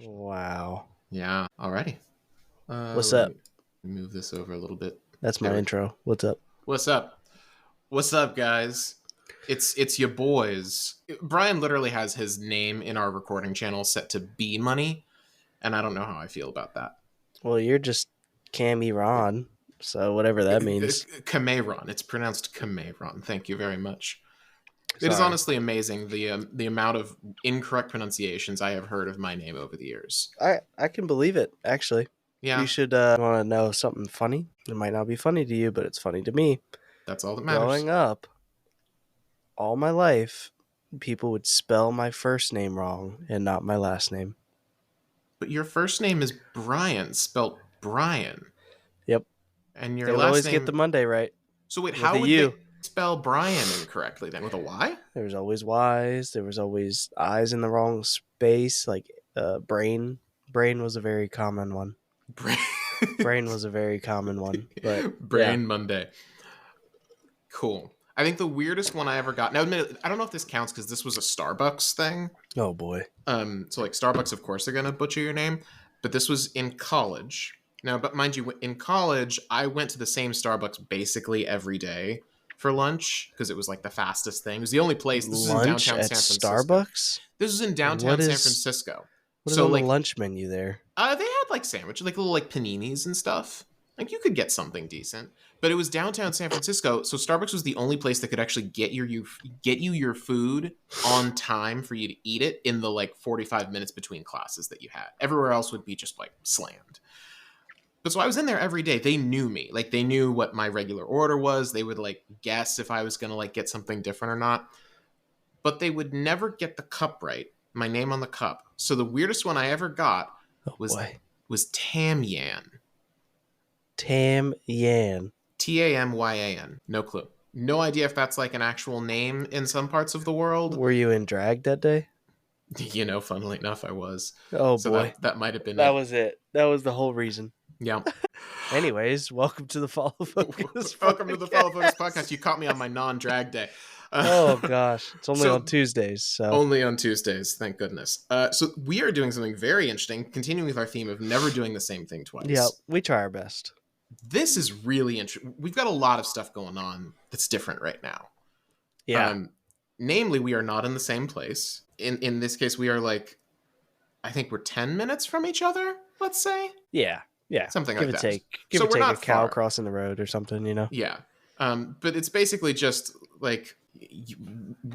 Wow. Yeah, alrighty. What's Let up? me move this over a little bit. That's There my we go. intro. What's up? What's up? What's up, guys? It's your boys. Brian literally has his name in our recording channel set to B Money, and I don't know how I feel about that. Well, you're just Cammy Ron, so whatever that means. Cameron. It's pronounced Cameron. Thank you very much. It is Sorry. honestly amazing the amount of incorrect pronunciations I have heard of my name over the years. I can believe it, actually. Yeah, You should want to know something funny. It might not be funny to you, but it's funny to me. that's all that matters. Growing up, all my life, people would spell my first name wrong and not my last name. But your first name is Brian, spelt Brian. Yep. And your They would last always get the name. Monday right So wait, with how a would they U. spell Brian incorrectly then? With a Y? There was always Y's. There was always I's in the wrong space, like brain. Brain was a very common one. Brain, Brain was a very common one, but yeah. Brain Monday. Cool. I think the weirdest one I ever got. Now, admit, I don't know if this counts because this was a Starbucks thing. Oh boy. So like Starbucks, of course, they're gonna butcher your name, but this was in college. Now, but mind you, in college, I went to the same Starbucks basically every day for lunch because it was like the fastest thing. It was the only place. This was in Lunch downtown at San Francisco. Starbucks? This was in downtown What San is- Francisco. What is So on like the lunch menu there? they had like sandwiches, like little like paninis and stuff. Like you could get something decent, but it was downtown San Francisco, so Starbucks was the only place that could actually get you your food on time for you to eat it in the like 45 minutes between classes that you had. Everywhere else would be just like slammed. But so I was in there every day. They knew me. Like they knew what my regular order was. They would like guess if I was going to like get something different or not. But they would never get the cup right. My name on the cup. So the weirdest one I ever got Oh was boy. Tam Yan. Tam Yan. Tamyan. No clue. No idea if that's like an actual name in some parts of the world. Were you in drag that day? You know, funnily enough, I was. Oh So boy. that might have been That it. was it. That was the whole reason. Yeah. Anyways, welcome to the Follow Focus. Welcome to the Follow Focus podcast. You caught me on my non-drag day. Oh gosh, it's only So- on Tuesdays. So Only on Tuesdays, thank goodness. So we are doing something very interesting, continuing with our theme of never doing the same thing twice. yeah, we try our best. This is really interesting. We've got a lot of stuff going on that's different right now. Yeah. Namely, we are not in the same place. In this case, we are like, I think we're 10 minutes from each other, let's say. Yeah. Something Give like or that. take. Give So or we're take a not cow far. crossing the road or something, you know? Yeah. But it's basically just like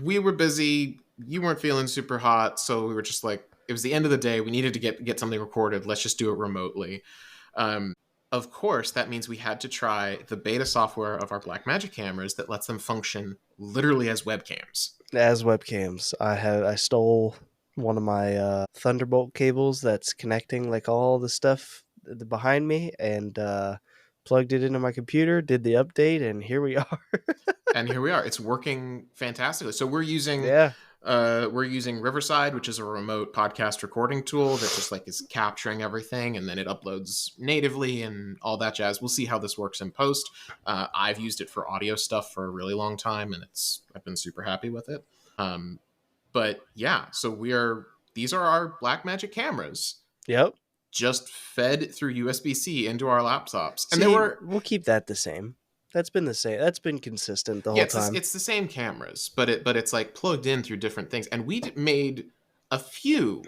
we were busy. You weren't feeling super hot. So we were just like, it was the end of the day. We needed to get something recorded. Let's just do it remotely. Of course, that means we had to try the beta software of our Blackmagic cameras that lets them function literally as webcams. As webcams, I stole one of my Thunderbolt cables that's connecting like all the stuff behind me and plugged it into my computer, did the update, and here we are. And here we are. It's working fantastically. So we're using Yeah. we're using Riverside, which is a remote podcast recording tool that just like is capturing everything and then it uploads natively and all that jazz. We'll see how this works in post. I've used it for audio stuff for a really long time and I've been super happy with it. But yeah, so these are our Blackmagic cameras Yep. just fed through USB-C into our laptops. And See, there were we'll keep that the same. That's been the same. That's been consistent the whole yeah, time. it's the same cameras, but it's like plugged in through different things. And we made a few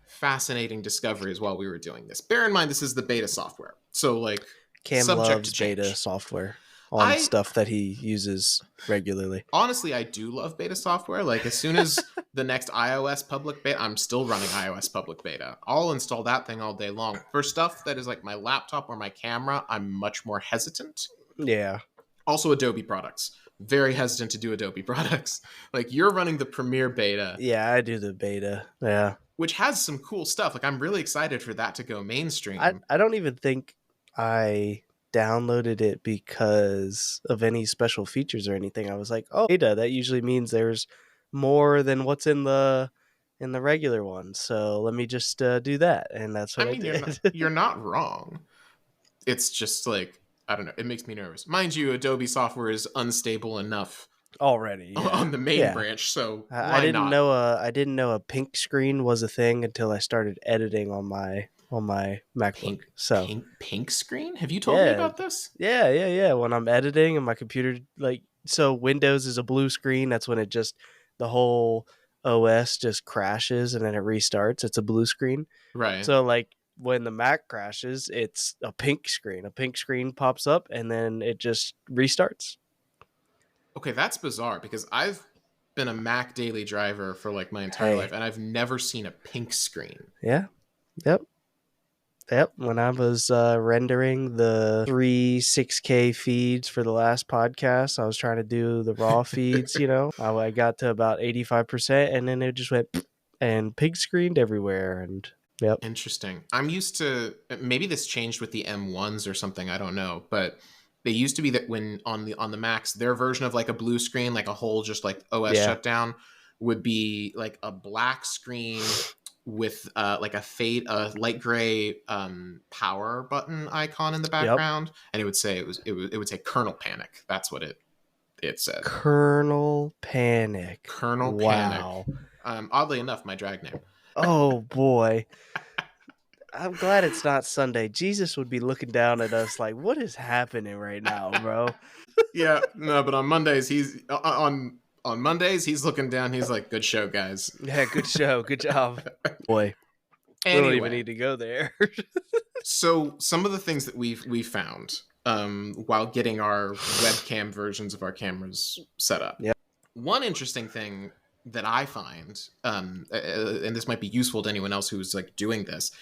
fascinating discoveries while we were doing this. Bear in mind, this is the beta software, so like Cam subject loves to change. beta software on stuff that he uses regularly. Honestly, I do love beta software. Like as soon as the next iOS public beta, I'm still running iOS public beta. I'll install that thing all day long. For stuff that is like my laptop or my camera, I'm much more hesitant. Yeah. Also, Adobe products. Very hesitant to do Adobe products. Like you're running the Premiere beta. Yeah, I do the beta. Yeah. Which has some cool stuff. Like I'm really excited for that to go mainstream. I don't even think I downloaded it because of any special features or anything. I was like, oh, beta, that usually means there's more than what's in the regular one. So let me just do that. And that's what I did. You're not wrong. It's just like, I don't know. It makes me nervous. Mind you, Adobe software is unstable enough Already, yeah. on the main Yeah. branch, so I why didn't not? know I didn't know a pink screen was a thing until I started editing on my MacBook. So Pink screen? Have you told me yeah, about this? yeah. When I'm editing and my computer, like, so Windows is a blue screen. That's when it just the whole OS just crashes and then it restarts. It's a blue screen. Right. So like when the Mac crashes, it's a pink screen. A pink screen pops up and then it just restarts. Okay, that's bizarre because I've been a Mac daily driver for like my entire life Hey, and I've never seen a pink screen. yeah, yep. Yep, when I was rendering the three 6K feeds for the last podcast, I was trying to do the raw feeds, I got to about 85%, and then it just went and pig screened everywhere. And yep, Interesting. I'm used to maybe this changed with the M1s or something, I don't know, but they used to be that when on the Macs, their version of like a blue screen, like a whole just like OS yeah, shutdown would be like a black screen with like a light gray power button icon in the yep. background, and it would say it would say kernel panic. That's what it said. Kernel Panic. Kernel panic. Wow. Oddly enough, my drag name. Oh boy. I'm glad it's not Sunday. Jesus would be looking down at us like, what is happening right now, bro? Yeah, no, but on Mondays on Mondays he's looking down. He's like, "Good show, guys." Yeah, good show. Good job. Boy, we don't even Anyway, need to go there. so some of the things that we found while getting our webcam versions of our cameras set up. Yep. One interesting thing that I find, and this might be useful to anyone else who's like doing this,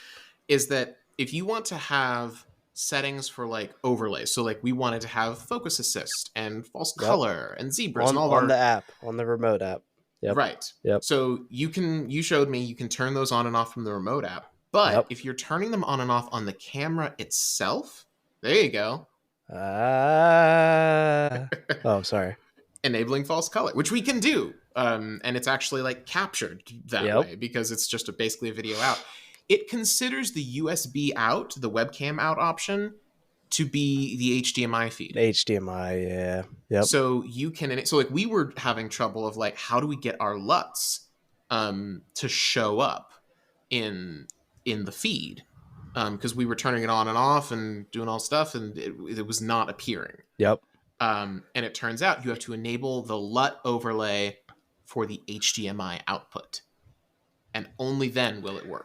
is that if you want to have settings for like overlays, so like we wanted to have focus assist and false Yep. color and zebras and on all of on the our app, on the remote app. Yep. right. Yep. So you showed me you can turn those on and off from the remote app, but Yep. if you're turning them on and off on the camera itself, there you go. Oh, sorry. Enabling false color, which we can do. And it's actually like captured that Yep. way because it's just basically a video out. It considers the USB out, the webcam out option, to be the HDMI feed. HDMI. Yeah. Yep. So you can, so like we were having trouble of like, how do we get our LUTs to show up in the feed? Because we were turning it on and off and doing all stuff, and it was not appearing. Yep. And it turns out you have to enable the LUT overlay for the HDMI output, and only then will it work.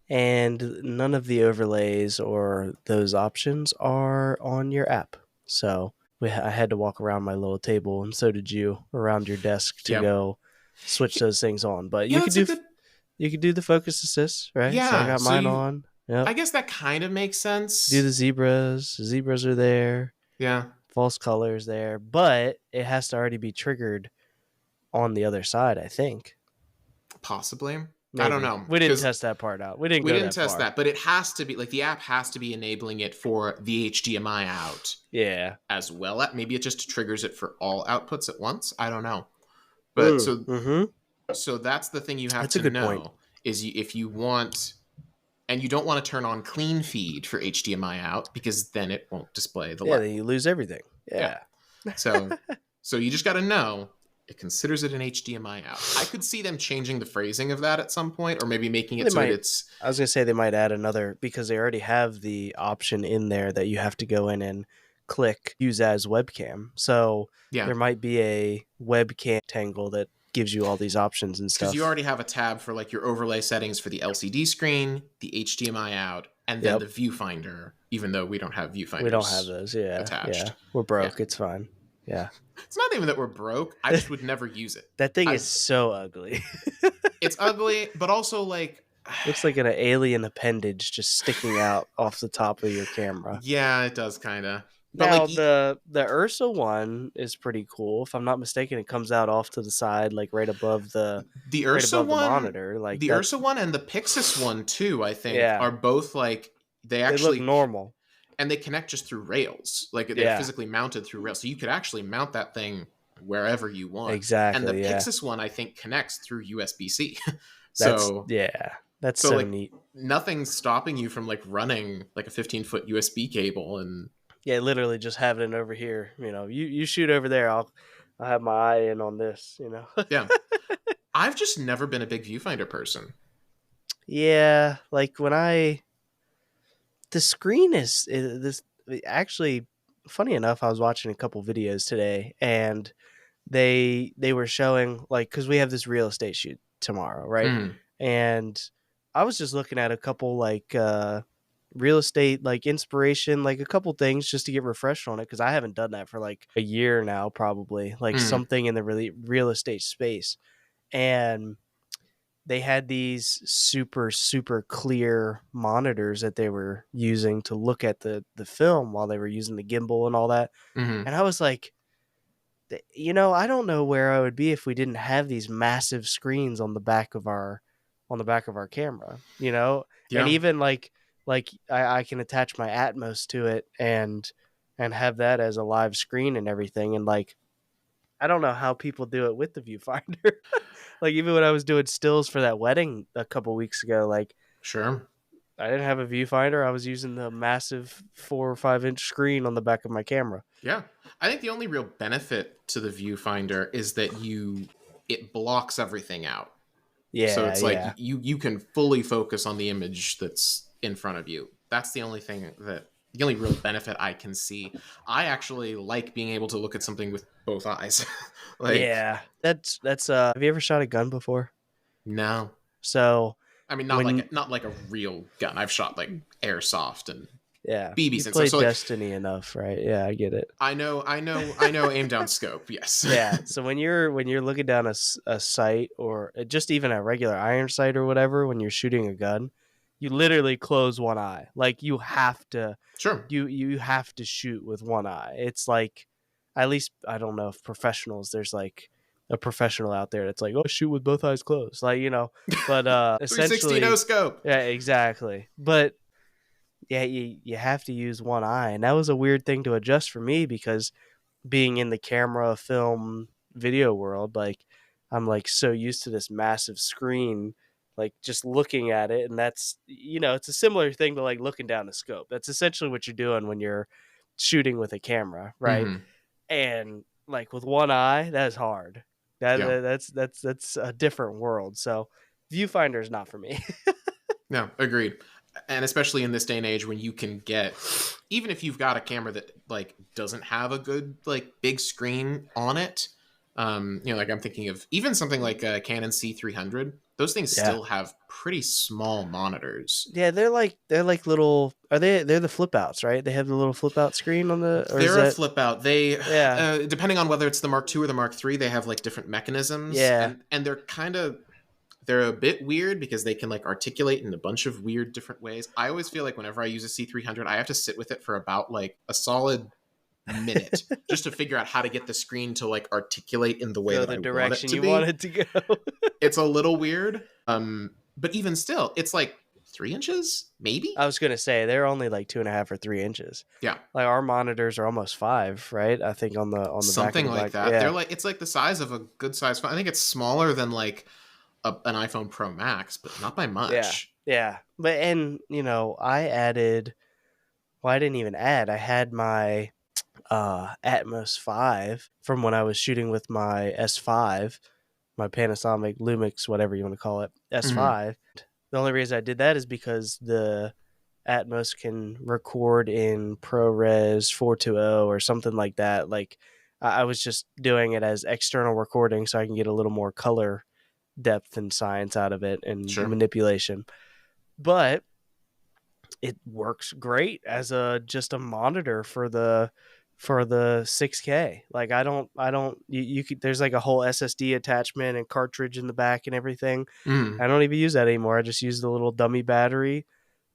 And none of the overlays or those options are on your app. So I had to walk around my little table, and so did you around your desk to Yep. go switch those things on. But Yeah, that's a good. you could do the focus assist, right? So I Yeah. got So mine you, on. Yep. I guess that kind of makes Do sense. the zebras. The zebras are there. Yeah. False colors there, but it has to already be triggered on the other side, I think. Possibly. I don't Maybe. know We didn't because test that part out. We didn't we go didn't that test far. that, but it has to be like the app has to be enabling it for the HDMI out Yeah. as well. Maybe it just triggers it for all outputs at once. I don't know. But Mm-hmm. so that's the thing you have That's a to good point. know is if you want, and you don't want to turn on clean feed for HDMI out because then it won't display the Yeah, LUT. then you lose everything. Yeah. Yeah. So you just got to know it considers it an HDMI out. I could see them changing the phrasing of that at some point, or maybe making They it so that might. it's I was gonna say they might add another because they already have the option in there that you have to go in and click use as webcam. So yeah. there might be a webcam tangle that gives you all these options and Because you stuff. already have a tab for like your overlay settings for the LCD screen, the HDMI out, and then Yep. the viewfinder. Even though we don't have We don't have viewfinders those. Yeah. Yeah. attached. We're Yeah, broke. It's fine. Yeah. it's not even that we're broke. I just would never use it. That thing I is so ugly. It's ugly, but also like Looks like an alien appendage just sticking out off the top of your camera. yeah, it does kind of. But Now like the Ursa one is pretty cool. If I'm not mistaken, it comes out off to the side, like the right Ursa above the one, monitor. Like the Ursa that's one and the Pixis one too, I think, yeah. are both like they They look actually normal. and they connect just through rails. Like they're Yeah. physically mounted through rails. So you could actually mount that thing wherever you want. And the Exactly. Yeah. Pixis one I think connects through USB-C. That's so yeah. That's so so like neat. nothing's stopping you from like running like a 15-foot USB cable and Yeah, literally just having it over here. You shoot over there. I have my eye in on this, you know. Yeah. I've just never been a big viewfinder person. Yeah, like when I the screen is this actually funny enough, I was watching a couple videos today and they were showing like cuz we have this real estate shoot tomorrow, right? Mm, And I was just looking at a couple like real estate like inspiration, like a couple things just to get refreshed on it cuz I haven't done that for like a year now probably, like mm, something in the really real estate space. And they had these super super clear monitors that they were using to look at the film while they were using the gimbal and all that. mm, And I was like, you know, I don't know where I would be if we didn't have these massive screens on the back of our camera, you know? And yeah. even like I can attach my Atmos to it and have that as a live screen and everything. And like I don't know how people do it with the viewfinder. Like even when I was doing stills for that wedding a couple weeks ago, like Sure. I didn't have a viewfinder. I was using the massive 4 or 5 inch screen on the back of my camera. Yeah. I think the only real benefit to the viewfinder is that it blocks everything out. So Yeah, it's like yeah. you can fully focus on the image that's in front of you. That's the only real benefit I can see. I actually like being able to look at something with both eyes. Like, Yeah. That's have you ever shot a gun before? no. So I mean, when not like a real gun. I've shot like airsoft and yeah, you BBs and stuff. played So like, Destiny enough, right? Yeah, I get it. I know. Aim down scope. Yes. Yeah. So when you're looking down a sight or just even a regular iron sight or whatever when you're shooting a gun, you literally close one eye. Like Sure. you have to shoot with one eye. It's like at least I don't know if professionals there's like a professional out there that's like, "Oh, shoot with both eyes closed." Like, you know, but 360 no essentially scope. yeah, exactly. But yeah, you have to use one eye. And that was a weird thing to adjust for me because being in the camera, film, video world, like I'm like so used to this massive screen, like just looking at it, and that's you know, it's a similar thing to like looking down a scope. That's essentially what you're doing when you're shooting with a camera, right? Hmm. And like with one eye, that's hard. Yeah. That's a different world. So viewfinder is not for me. No, agreed. And especially in this day and age when you can get, even if you've got a camera that like doesn't have a good like big screen on it, like I'm thinking of even something like a Canon C300. Those things Yeah. still have pretty small monitors. Yeah, they're like little. Are they're the flip outs, right? They have the little flip out screen on the, or is They're a that? flip out. They, Yeah, depending on whether it's the Mark II or the Mark III, they have like different mechanisms, yeah. and they're a bit weird because they can like articulate in a bunch of weird different ways. I always feel like whenever I use a C300, I have to sit with it for about like a solid minute just to figure out how to get the screen to like articulate in the way Go that the I want it direction to you want be. it to go. It's a little weird. But even still, it's like 3 inches, maybe? I was gonna say they're only like 2.5 or 3 inches. Yeah. Like our monitors are almost 5, right? I think on the back of Something the like black. that. Yeah, It's like the size of a good size phone. I think it's smaller than like an iPhone Pro Max, but not by yeah, much. yeah. But and you know I added. Well, I didn't even add. I had my Atmos 5 from when I was shooting with my S5, my Panasonic Lumix, whatever you want to call it, Mm, S5. The only reason I did that is because the Atmos can record in ProRes 420 or something like that. Like I was just doing it as external recording so I can get a little more color depth and science out of it and sure. manipulation. But it works great as a just a monitor for the 6K. Like I don't you could there's like a whole SSD attachment and cartridge in the back and everything. Mm, I don't even use that anymore. I just use the little dummy battery,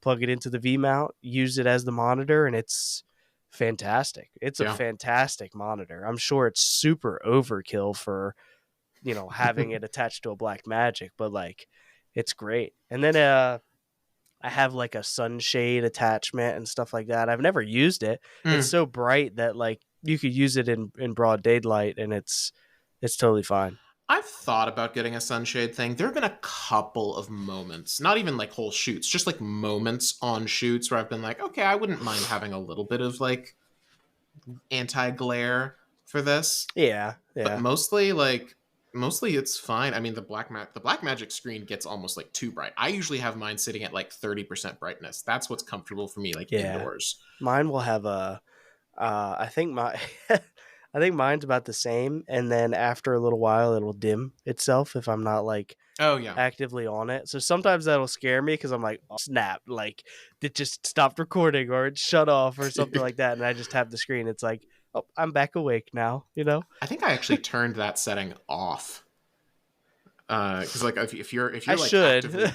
plug it into the V mount, use it as the monitor, and it's fantastic. It's a yeah. fantastic monitor. I'm sure it's super overkill for, you know, having it attached to a Black Magic, but like it's great. And then I have like a sunshade attachment and stuff like that. I've never used it. It's Mm. so bright that like you could use it in broad daylight and it's totally fine. I've thought about getting a sunshade thing. There have been a couple of moments, not even like whole shoots, just like moments on shoots where I've been like, okay, I wouldn't mind having a little bit of like anti glare. for this, Yeah, but yeah, mostly it's fine. I mean, the black magic screen gets almost like too bright. I usually have mine sitting at like 30% brightness. That's what's comfortable for me, like yeah. indoors. Mine will have a. I think I think mine's about the same, and then after a little while, it'll dim itself if I'm not like Oh yeah. actively on it. So sometimes that'll scare me because I'm like, oh, snap, like it just stopped recording or it shut off or something like that, and I just tap the screen. It's like, oh, I'm back awake now. You know, I think I actually turned that setting off because like if I you're like should. actively,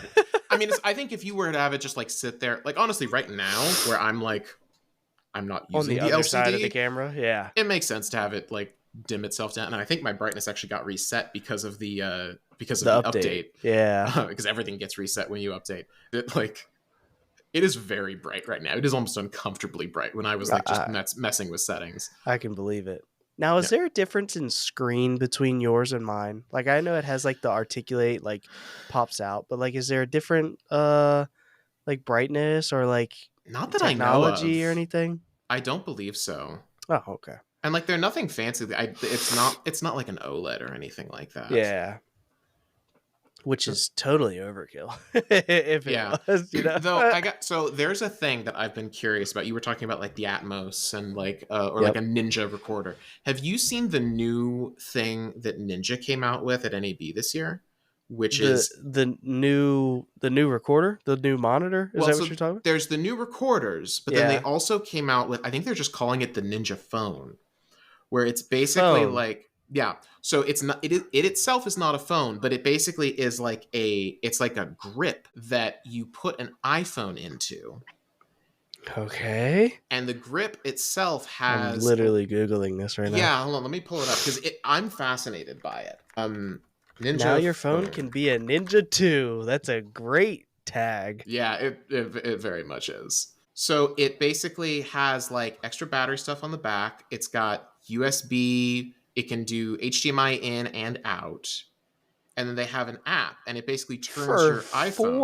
I mean, I think if you were to have it just like sit there, like honestly, right now where I'm not On using the the other side of the LCD, camera, yeah, it makes sense to have it like dim itself down. And I think my brightness actually got reset because of the the update, update yeah. because everything gets reset when you update. It is very bright right now. It is almost uncomfortably bright when I was like just I, messing with settings. I can believe it. Now, is Yeah. there a difference in screen between yours and mine? Like, I know it has like the articulate, like pops out, but like, is there a different like brightness or like Not that I know technology or of. anything? I don't believe so. Oh, okay. And like they're nothing fancy. It's not like an OLED or anything like that. Yeah, which is totally overkill if it Yeah. was, you know. Though there's a thing that I've been curious about. You were talking about like the Atmos and like or like Yep. a Ninja recorder. Have you seen the new thing that Ninja came out with at NAB this year? Which is The new recorder, the new monitor. Is well, that what you're so talking about? there's the new recorders, but then they Yeah. also came out with I think they're just calling it the Ninja phone, where it's basically Phone. like yeah, so it's not it itself is not a phone, but it basically is like it's like a grip that you put an iPhone into, Okay. and the grip itself I'm has literally googling this right now. yeah, hold on, let me pull it up because I'm fascinated by it. Now Ninja your phone phone. can be a Ninja 2. That's a great tag. Yeah, it very much is. So it basically has like extra battery stuff on the back. It's got USB. It can do HDMI in and out. And then they have an app, and it basically turns For your iPhone.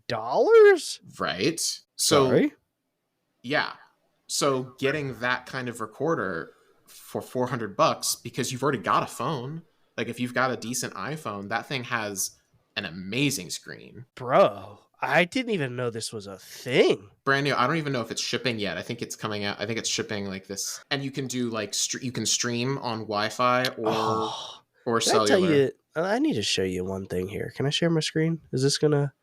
$400? Right. So Sorry. yeah. So getting that kind of recorder for $400 because you've already got a phone. Like if you've got a decent iPhone, that thing has an amazing screen. Bro, I didn't even know this was a thing. Brand new. I don't even know if it's shipping yet. I think it's coming out. I think it's shipping like this. And you can do like you can stream on Wi-Fi Oh, or did I tell cellular. you? I need to show you one thing here. Can I share my screen? Is this gonna.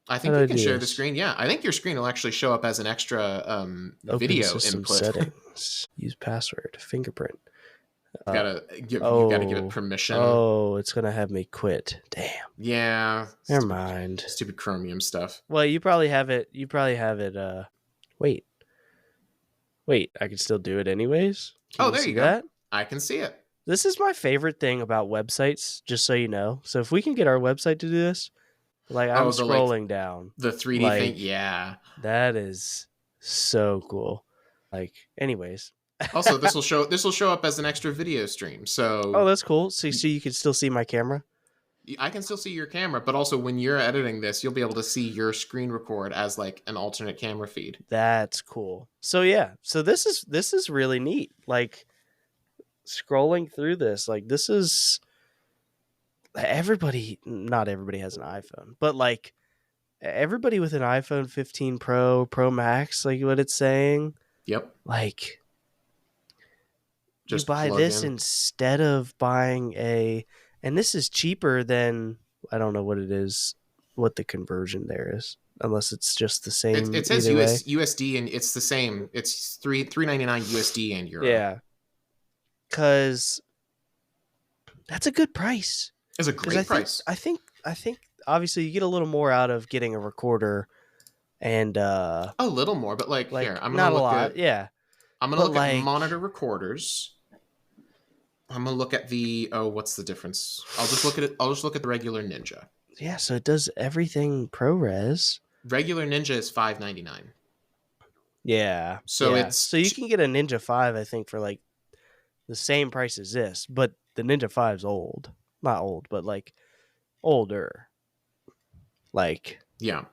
I How think do you I can do share the this? screen. Yeah, I think your screen will actually show up as an extra Open video system input. settings. Use password. Fingerprint. Uh, You gotta give it oh. permission. Oh, it's gonna have me quit. Damn. Yeah, Never mind. stupid Chromium stuff. Well, you probably have it. You probably have it. Wait. Wait. I can still do it anyways. Can Oh, you there see you go. that? I can see it. This is my favorite thing about websites, just so you know. So if we can get our website to do this, like I'm Oh, scrolling down, the 3D thing. like Yeah. that is so cool. Like, anyways. Also, this will show up as an extra video stream. Oh, So that's cool. So you can still see my camera. I can still see your camera, but also when you're editing this, you'll be able to see your screen record as like an alternate camera feed. That's cool. So yeah, so this is really neat. Like scrolling through this, like this is everybody. Not everybody has an iPhone, but like everybody with an iPhone 15 Pro, Pro Max, like what it's saying, Yep. like you Just buy plug this in. instead of buying and this is cheaper than I don't know what it is, what the conversion there is, unless it's just the same It says either way. USD and it's the same. It's 3.99 USD and euro. Yeah, because that's a good price. It's a Because I great think price. I think I think obviously you get a little more out of getting a recorder and A little more, but like here, like not a lot, yeah, I'm gonna but look at like monitor recorders. I'm gonna look at the what's the difference? I'll just look at it. I'll just look at the regular Ninja. yeah, so it does everything ProRes. Regular Ninja is $5.99. Yeah, So yeah. it's So you can get a Ninja 5, I think, for like the same price as this, but the Ninja 5's old. Not old, but like older. Like yeah,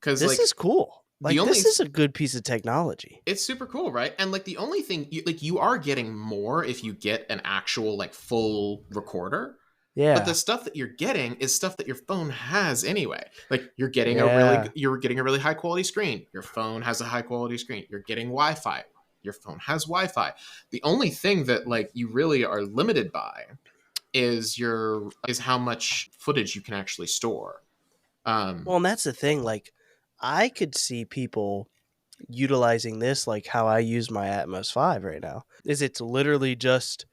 because this like is cool. The Like only this is a good piece of technology. It's super cool, right? And like the only thing you are getting more if you get an actual like full recorder. But the Yeah. stuff that you're getting is stuff that your phone has anyway. Like Yeah. you're getting a really high quality screen. Your phone has a high quality screen. You're getting Wi-Fi. Your phone has Wi-Fi. The only thing that like you really are limited by is how much footage you can actually store. Well, and that's the thing. Like, I could see people utilizing this like how I use my Atmos 5 right now. Is it's literally just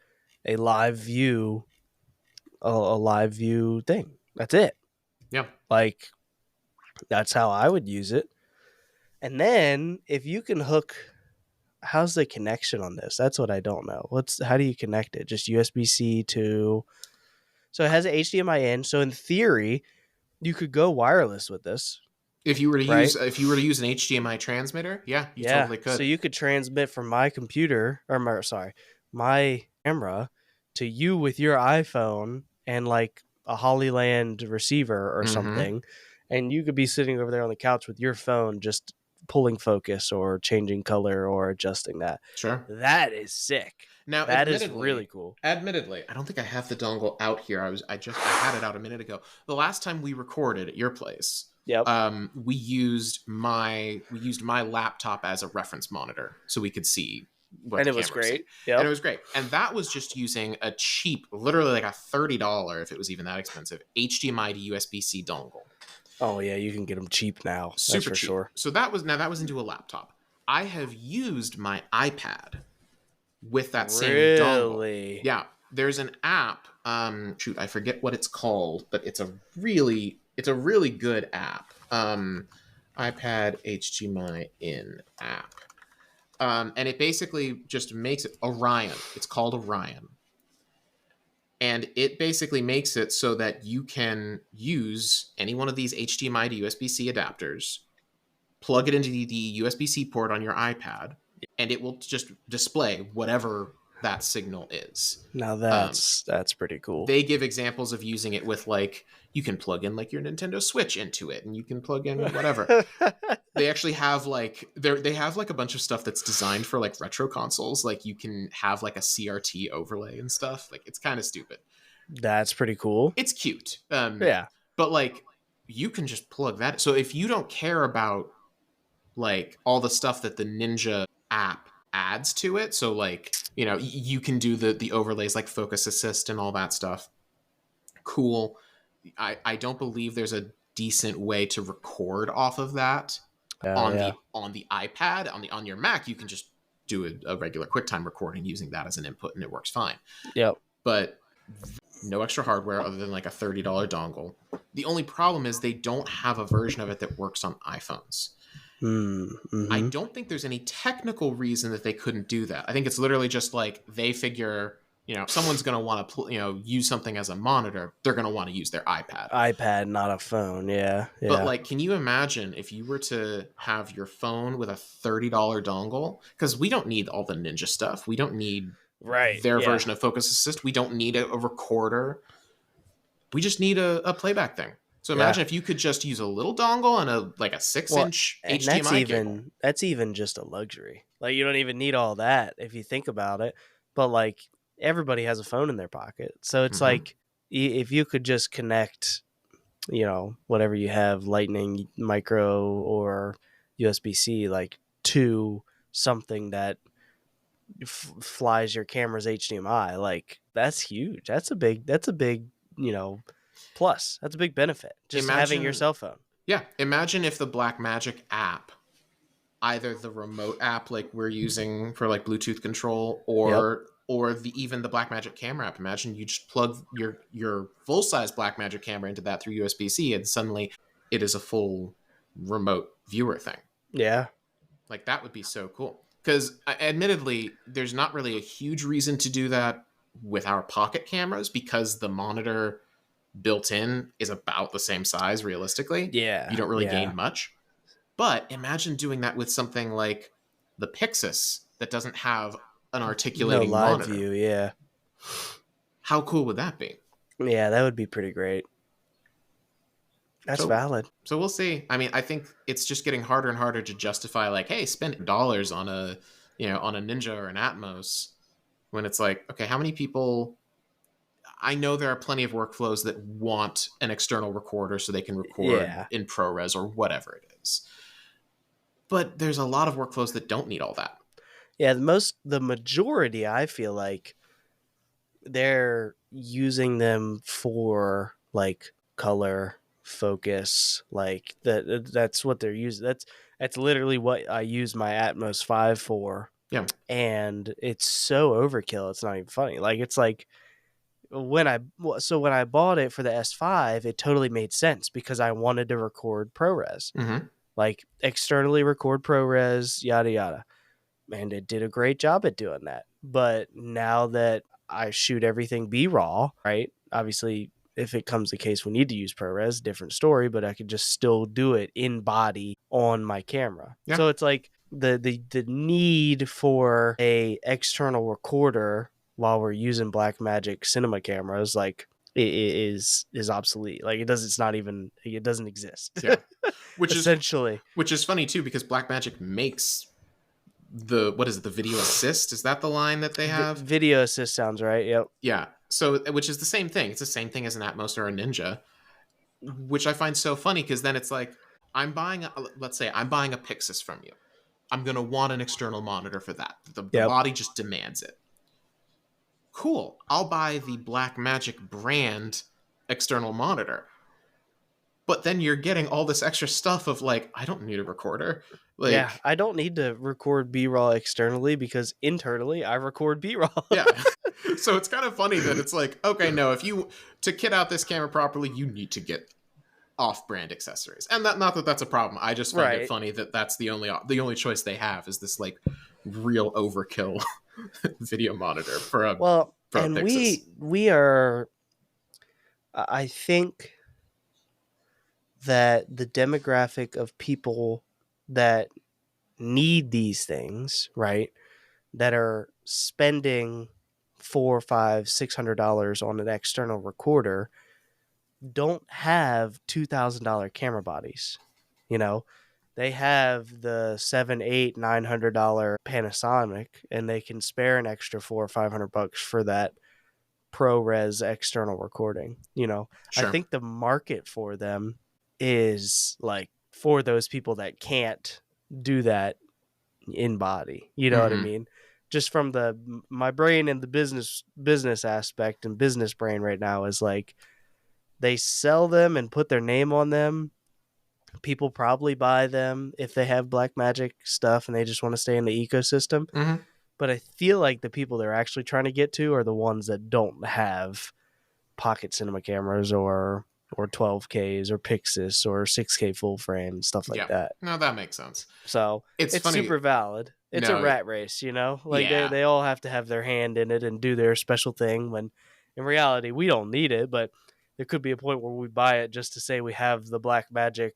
a live view, a live view thing. That's it. Yeah. Like, that's how I would use it. And then if you can hook, how's the connection on this? That's what I don't know. How do you connect it? Just USB C to, so it has an HDMI in. So in theory, you could go wireless with this, right? If you were to use an HDMI transmitter, yeah, you Yeah. totally So could. you could transmit from my computer or my camera to you with your iPhone and like a Hollyland receiver or Mm-hmm. something. And you could be sitting over there on the couch with your phone just pulling focus or changing color or adjusting that. Sure. That is sick. Now, That is really cool. admittedly, I don't think I have the dongle out here. I had it out a minute ago. The last time we recorded at your place, Yep. we used my laptop as a reference monitor so we could see what And the it was camera was saying, great. and it Yep. was great. And that was just using a cheap, literally like a $30, if it was even that expensive, HDMI to USB C dongle. Oh yeah, you can get them cheap now. That's Super for cheap. sure. So that was into a laptop. I have used my iPad with that same dongle. Really? Yeah, there's an app. Shoot, I forget what it's called, but it's a really good app. iPad HDMI in app. And it basically just makes it Orion. It's called Orion. And it basically makes it so that you can use any one of these HDMI to USB C adapters, plug it into the USB C port on your iPad, and it will just display whatever that signal is. Now Um, that's pretty cool. they give examples of using it with like you can plug in like your Nintendo Switch into it, and you can plug in whatever. They actually have like they have like a bunch of stuff that's designed for like retro consoles. Like you can have like a CRT overlay and stuff. Like it's kind of stupid. That's pretty cool. It's cute, Yeah. but like you can just plug that. So if you don't care about like all the stuff that the Ninja app adds to it, so like you can do the overlays like focus assist and all that stuff. Cool. I don't believe there's a decent way to record off of that Yeah, yeah. on the iPad. On your Mac you can just do a regular QuickTime recording using that as an input and it works fine. Yep. But no extra hardware other than like a $30 dongle. The only problem is they don't have a version of it that works on iPhones. I Mm-hmm. don't think there's any technical reason that they couldn't do that. I think it's literally just like they figure, someone's going to want to, use something as a monitor. They're going to want to use their iPad. iPad, not a phone. Yeah, But yeah. like, can you imagine if you were to have your phone with a $30 dongle? Because we don't need all the Ninja stuff. We don't need Right. their Yeah. version of Focus Assist. We don't need a recorder. We just need a playback thing. So Yeah. imagine if you could just use a little dongle and a 6 Well, inch and HDMI cable. that's even just a luxury. Like you don't even need all that if you think about it. But like everybody has a phone in their pocket, so it's Mm-hmm. like if you could just connect, whatever you have, Lightning, Micro, or USB C, like to something that flies your camera's HDMI. Like that's huge. That's a big, plus. That's a big benefit. Just having your Imagine, cell phone. yeah, imagine if the Blackmagic app, either the remote app like we're using for like Bluetooth control, Yep. or even the Blackmagic camera app. Imagine you just plug your full size Blackmagic camera into that through USB C, and suddenly it is a full remote viewer thing. Yeah. Like that would be so cool. Because admittedly, there's not really a huge reason to do that with our pocket cameras because the monitor built in is about the same size realistically. You Yeah. don't really Yeah. gain much. But imagine doing that with something like the Pixis that doesn't have an No articulating live monitor. view. Yeah. How cool would that be? Yeah, that would be pretty great. That's So valid. so we'll see. I mean, I think it's just getting harder and harder to justify like, hey, spend dollars on a on a Ninja or an Atmos when it's like, okay, how many people I know there are plenty of workflows that want an external recorder so they can record Yeah. in ProRes or whatever it is. But there's a lot of workflows that don't need all that. Yeah, the majority I feel like they're using them for like color focus, like that's what they're using. That's literally what I use my Atmos 5 for, Yeah. and it's so overkill it's not even funny. Like it's like when I bought it for the S5, it totally made sense because I wanted to record ProRes, Mm-hmm. like externally record ProRes, yada yada. And it did a great job at doing that. But now that I shoot everything B raw, right? Obviously, if it comes the case we need to use ProRes, different story, but I could just still do it in body on my camera. Yeah. So it's like the need for a external recorder while we're using Blackmagic cinema cameras, like is obsolete. Like it doesn't exist. Yeah. Which is Essentially. which is funny too because Blackmagic makes the what is it, the video assist? Is that the line that they have? Video assist sounds right. Yep. Yeah. So which is the same thing. It's the same thing as an Atmos or a Ninja, which I find so funny because then it's like let's say I'm buying a Pixis from you. I'm going to want an external monitor for that. The Yep. body just demands it. Cool. I'll buy the Blackmagic brand external monitor. But then you're getting all this extra stuff of like, I don't need a recorder. Yeah, Like, I don't need to record B-roll externally because internally I record B-roll. yeah. So it's kind of funny that it's like, okay, no, if you to kit out this camera properly, you need to get off-brand accessories, and that not that that's a problem. I just find it Right. funny that that's the only choice they have is this like real overkill video monitor Well, for a and Pixis. we are I think that the demographic of people that need these things, right? That are spending four, five, $600 on an external recorder don't have $2,000 camera bodies. You know, they have the seven, eight, $900 Panasonic, and they can spare an extra $400 or $500 for that ProRes external recording. You know, I Sure. think the market for them is like for those people that can't do that in body. You know what I Mm-hmm. mean? Just from the my brain and the business aspect and business brain right now is like they sell them and put their name on them. People probably buy them if they have Blackmagic stuff and they just want to stay in the ecosystem. Mm-hmm. But I feel like the people they're actually trying to get to are the ones that don't have pocket cinema cameras or 12Ks or Pixis or 6K full frame stuff like Yeah. that. No, that makes sense. So It's it's funny. super valid. It's a No, rat race, you know? Like yeah. they all have to have their hand in it and do their special thing when in reality we don't need it, but there could be a point where we buy it just to say we have the Black Magic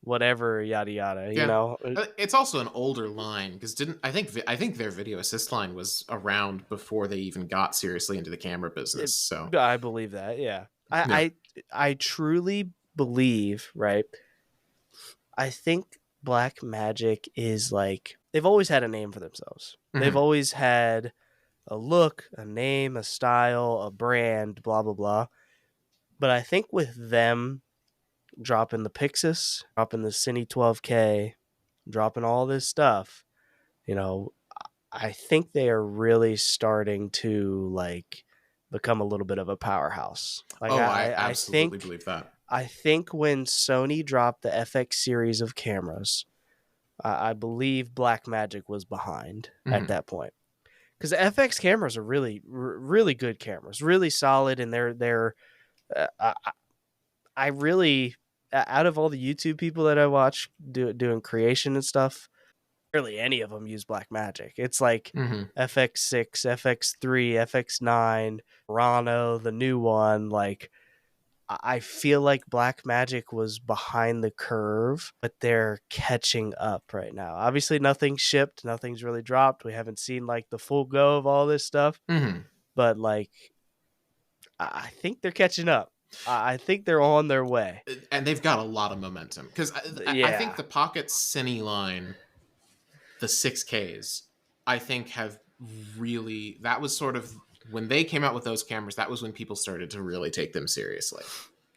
whatever yada yada, you Yeah. know? It's also an older line because didn't I think their video assist line was around before they even got seriously into the camera It, business. So I believe that, yeah. yeah. I truly believe, right? I think Black Magic is like they've always had a name for themselves. They've Mm-hmm. always had a look, a name, a style, a brand, blah blah blah. But I think with them dropping the Pixis, dropping the Cine 12K, dropping all this stuff, you know, I think they are really starting to like become a little bit of a powerhouse. Like Oh, I I absolutely think believe that. I think when Sony dropped the FX series of cameras, I believe Blackmagic was behind at Mm-hmm. that point because the FX cameras are really good cameras, really solid, and they're I really out of all the YouTube people that I watch doing creation and stuff, barely any of them use Blackmagic. It's like Mm-hmm. FX6, FX3, FX9, Rano, the new one. Like I feel like Blackmagic was behind the curve, but they're catching up right now. Obviously, nothing's shipped, nothing's really dropped. We haven't seen like the full go of all this stuff, Mm-hmm. but like I think they're catching up. I think they're on their way. And they've got a lot of momentum because I think Yeah, the Pocket Cine line, the 6Ks, I think have really, that was sort of when they came out with those cameras, that was when people started to really take them seriously.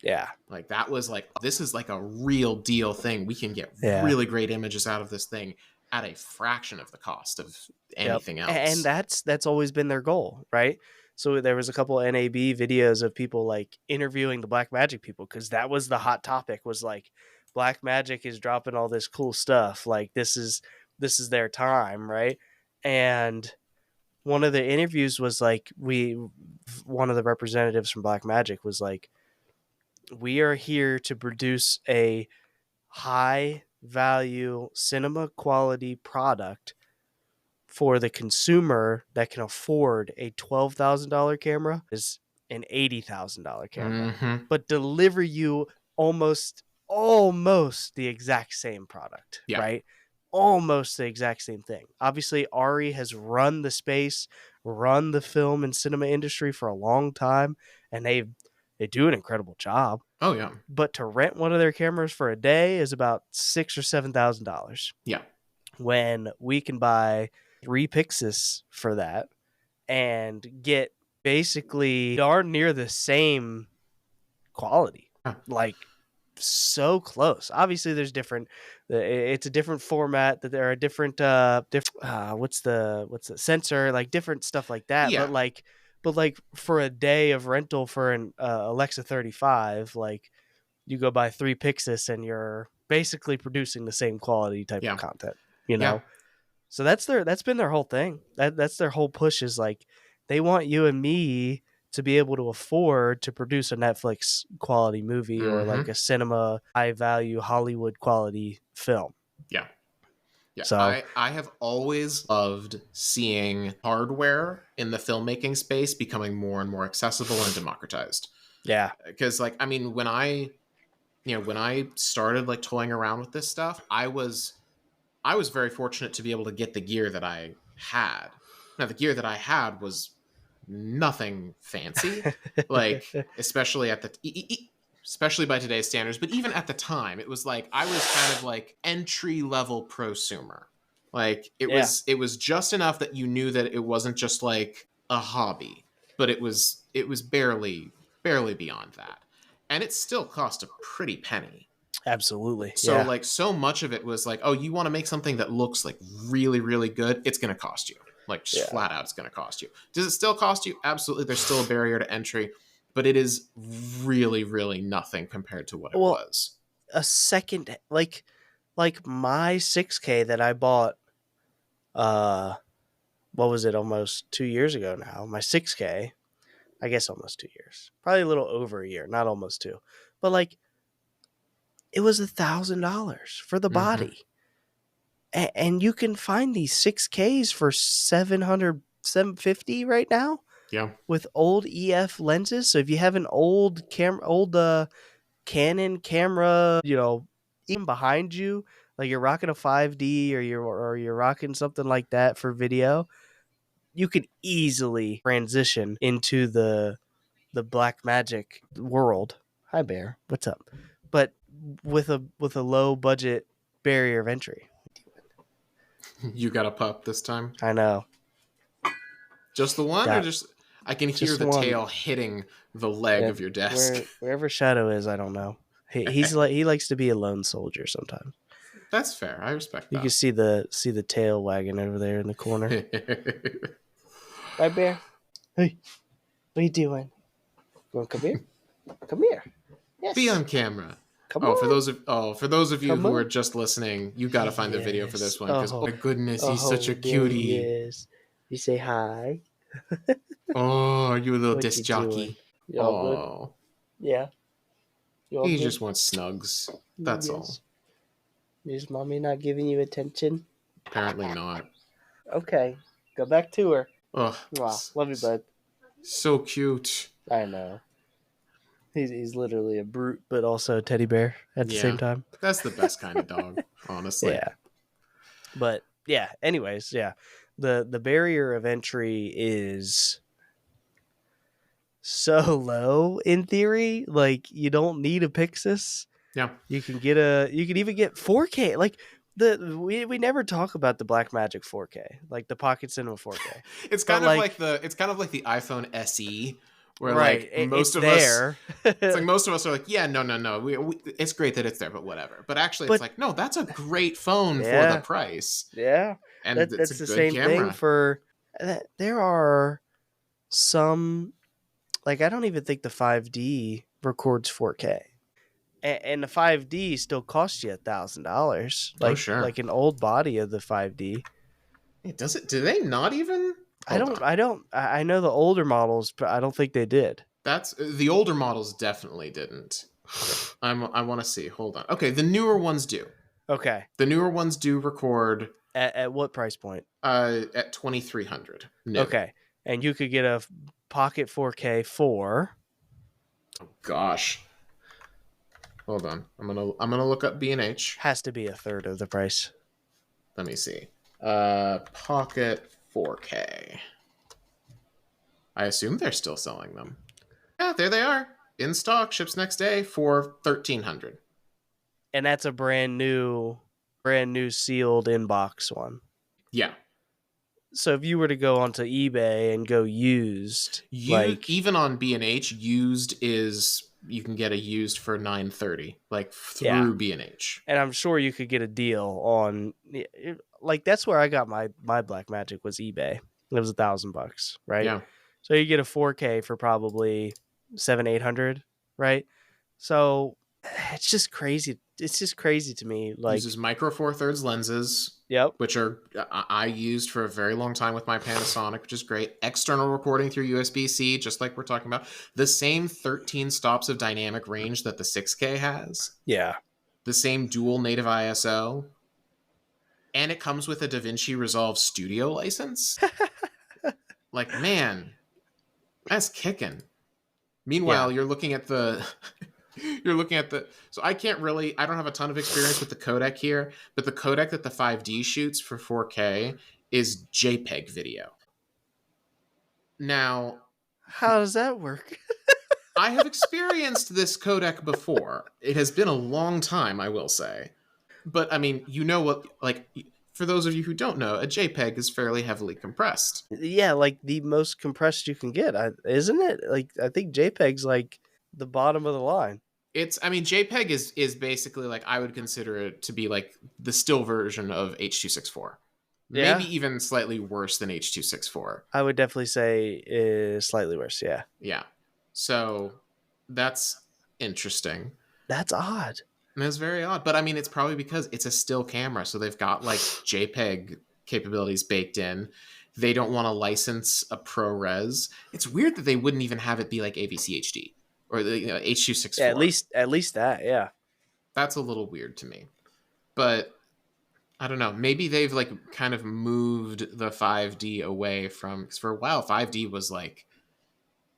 yeah, Like that was like, this is like a real deal thing. We can get yeah. really great images out of this thing at a fraction of the cost of Yep. anything And else. that's always been their goal, right? So there was a couple NAB videos of people like interviewing the Black Magic people because that was the hot topic, was like Black Magic is dropping all this cool stuff. Like this is their time, right? And one of the interviews was like one of the representatives from Black Magic was like, we are here to produce a high value cinema quality product for the consumer that can afford a $12,000 camera is an $80,000 camera, Mm-hmm. but deliver you almost the exact same product, Yeah. right? Almost the exact same thing. Obviously, Ari has run the space, run the film and cinema industry for a long time, and they do an incredible job. Oh yeah. But to rent one of their cameras for a day is about $6,000 or $7,000, Yeah. when we can buy 3 Pixis for that and get basically darn near the same quality. Huh. Like so close. Obviously there's different, it's a different format, that there are different what's the sensor, like different stuff like that, Yeah. but like for a day of rental for an Alexa 35, like you go buy 3 Pixis and you're basically producing the same quality type of Yeah. content, you Yeah. know? So that's been their whole thing. That's their whole push, is like they want you and me to be able to afford to produce a Netflix quality movie or like Mm-hmm. a cinema high value Hollywood quality film. Yeah. Yeah, So I have always loved seeing hardware in the filmmaking space becoming more and more accessible and democratized. yeah. Because, like, I mean, when I started like toying around with this stuff, I was very fortunate to be able to get the gear that I had. Now, the gear that I had was nothing fancy, like especially by today's standards, but even at the time, it was like I was kind of like entry level prosumer. Like Yeah, it was just enough that you knew that it wasn't just like a hobby, but it was barely beyond that. And it still cost a pretty penny. absolutely. So Yeah. like so much of it was like, oh, you want to make something that looks like really really good, it's going to cost you. Like just Yeah. flat out it's going to cost you. Does it still cost you? Absolutely. There's still a barrier to entry, but it is really really nothing compared to what it Well, was. a second, like my 6K that I bought uh what was it, almost 2 years ago now. My 6K, I guess almost 2 years. Probably a little over a year, not almost 2. But like it was $1,000 for the Mhm. body. And you can find these 6Ks for 700, 750 right now Yeah. with old EF lenses. So if you have an old Canon camera, even behind you, like you're rocking a 5D or you're rocking something like that for video, you could easily transition into the Black Magic world. Hi Bear, what's up? But with a low budget barrier of entry. You got a pup this time? I know. Just the one or Got just I can hear just the one. tail hitting the leg Yeah, of your desk. wherever Shadow is, I don't know. He likes to be a lone soldier sometimes. That's fair. I respect You can that. see the tail wagging over there in the corner. Right, Bear? Hey, what are you doing? You want to come here? Come here. Be Yes. on camera. Come on. For those of you Come who are on. just listening, you got to find the video for Yes. this one because oh Oh. my goodness, he's such Oh, a there he cutie. is. You say hi. Oh, you little What disc you doing? jockey. You all good? Oh, Yeah. You all he good? just wants snugs. That's all. Yes. Is mommy not giving you attention? Apparently not. Okay. Go back to her. Oh, Wow. Love you, bud. so cute. I know. He's literally a brute, but also a teddy bear at the same Yeah, time. that's the best kind of dog, honestly. Yeah. But yeah, anyways, yeah. The barrier of entry is so low in theory. Like you don't need a Pixis. Yeah. You can even get 4K. Like we never talk about the Blackmagic 4K, like the Pocket Cinema 4K. But like It's kind of like the iPhone SE, where right, like most it's of us, there. it's like most of us are like, yeah, no, no, no, it's great that it's there, but whatever. But actually, it's But like, no, that's a great phone for the yeah, price, yeah. and it's a That's the good same thing camera. for there are some, like I don't even think the 5D records 4K. And the 5D still costs you $1,000, Oh sure, like an old body of the 5D. hey, does it? Do they not even? Hold on. I know the older models, but I don't think they did. That's the older models definitely didn't. I want to see. Hold on. Okay, the newer ones do. Okay, The newer ones do record at what price point? at 2300 new. Okay, and you could get a Pocket 4K for Gosh, hold on. I'm gonna look up B&H. has to be a third of the price. Let me see. Pocket 4K. I assume they're still selling them. Yeah, there they are. In stock, ships next day for 1300. And that's a brand new sealed inbox one. Yeah. So if you were to go onto eBay and go used, You like even on B&H, used is you can get a used for 930, like yeah, through B&H. and I'm sure you could get a deal on like that's where I got my Black Magic was eBay. It was $1,000, right? Yeah. So you get a 4K for probably 700-800, right? So it's just crazy. It's just crazy to me. Uses Like, micro four thirds lenses, yep, which are I used for a very long time with my Panasonic, which is great. External recording through USB-C, just like we're talking about. The same 13 stops of dynamic range that the 6K has. yeah, The same dual native ISO, and it comes with a DaVinci Resolve Studio license. Like, man, that's kicking. yeah. Meanwhile, you're looking at the so I don't have a ton of experience with the codec here, but the codec that the 5D shoots for 4K is JPEG video. Now, How does that work? I have experienced this codec before. It has been a long time, I will say. But I mean, you know what, like, for those of you who don't know, a JPEG is fairly heavily compressed. Yeah, like the most compressed you can get, isn't it? Like I think JPEG's like the bottom of the line. I mean, JPEG is basically like I would consider it to be like the still version of H.264. Maybe Yeah, even slightly worse than H.264. I would definitely say is slightly worse. Yeah, Yeah. So that's interesting. that's odd. And it's very odd. But I mean, it's probably because it's a still camera. So they've got like JPEG capabilities baked in. They don't want to license a ProRes. It's weird that they wouldn't even have it be like AVC HD or the Yeah, H.264. at least that. Yeah, That's a little weird to me. But I don't know. Maybe they've like kind of moved the 5D away from, because for a while 5D was like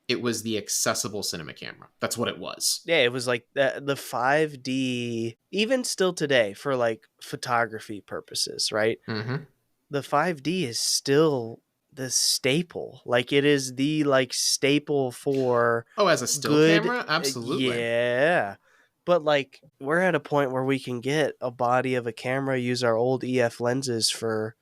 it was the accessible cinema camera. That's what it was. yeah. It was like the 5D, even still today for like photography purposes, right? Mm-hmm. The 5D is still the staple. Like it is the like staple for Oh, as a still good, camera, absolutely. yeah. But like we're at a point where we can get a body of a camera, use our old EF lenses for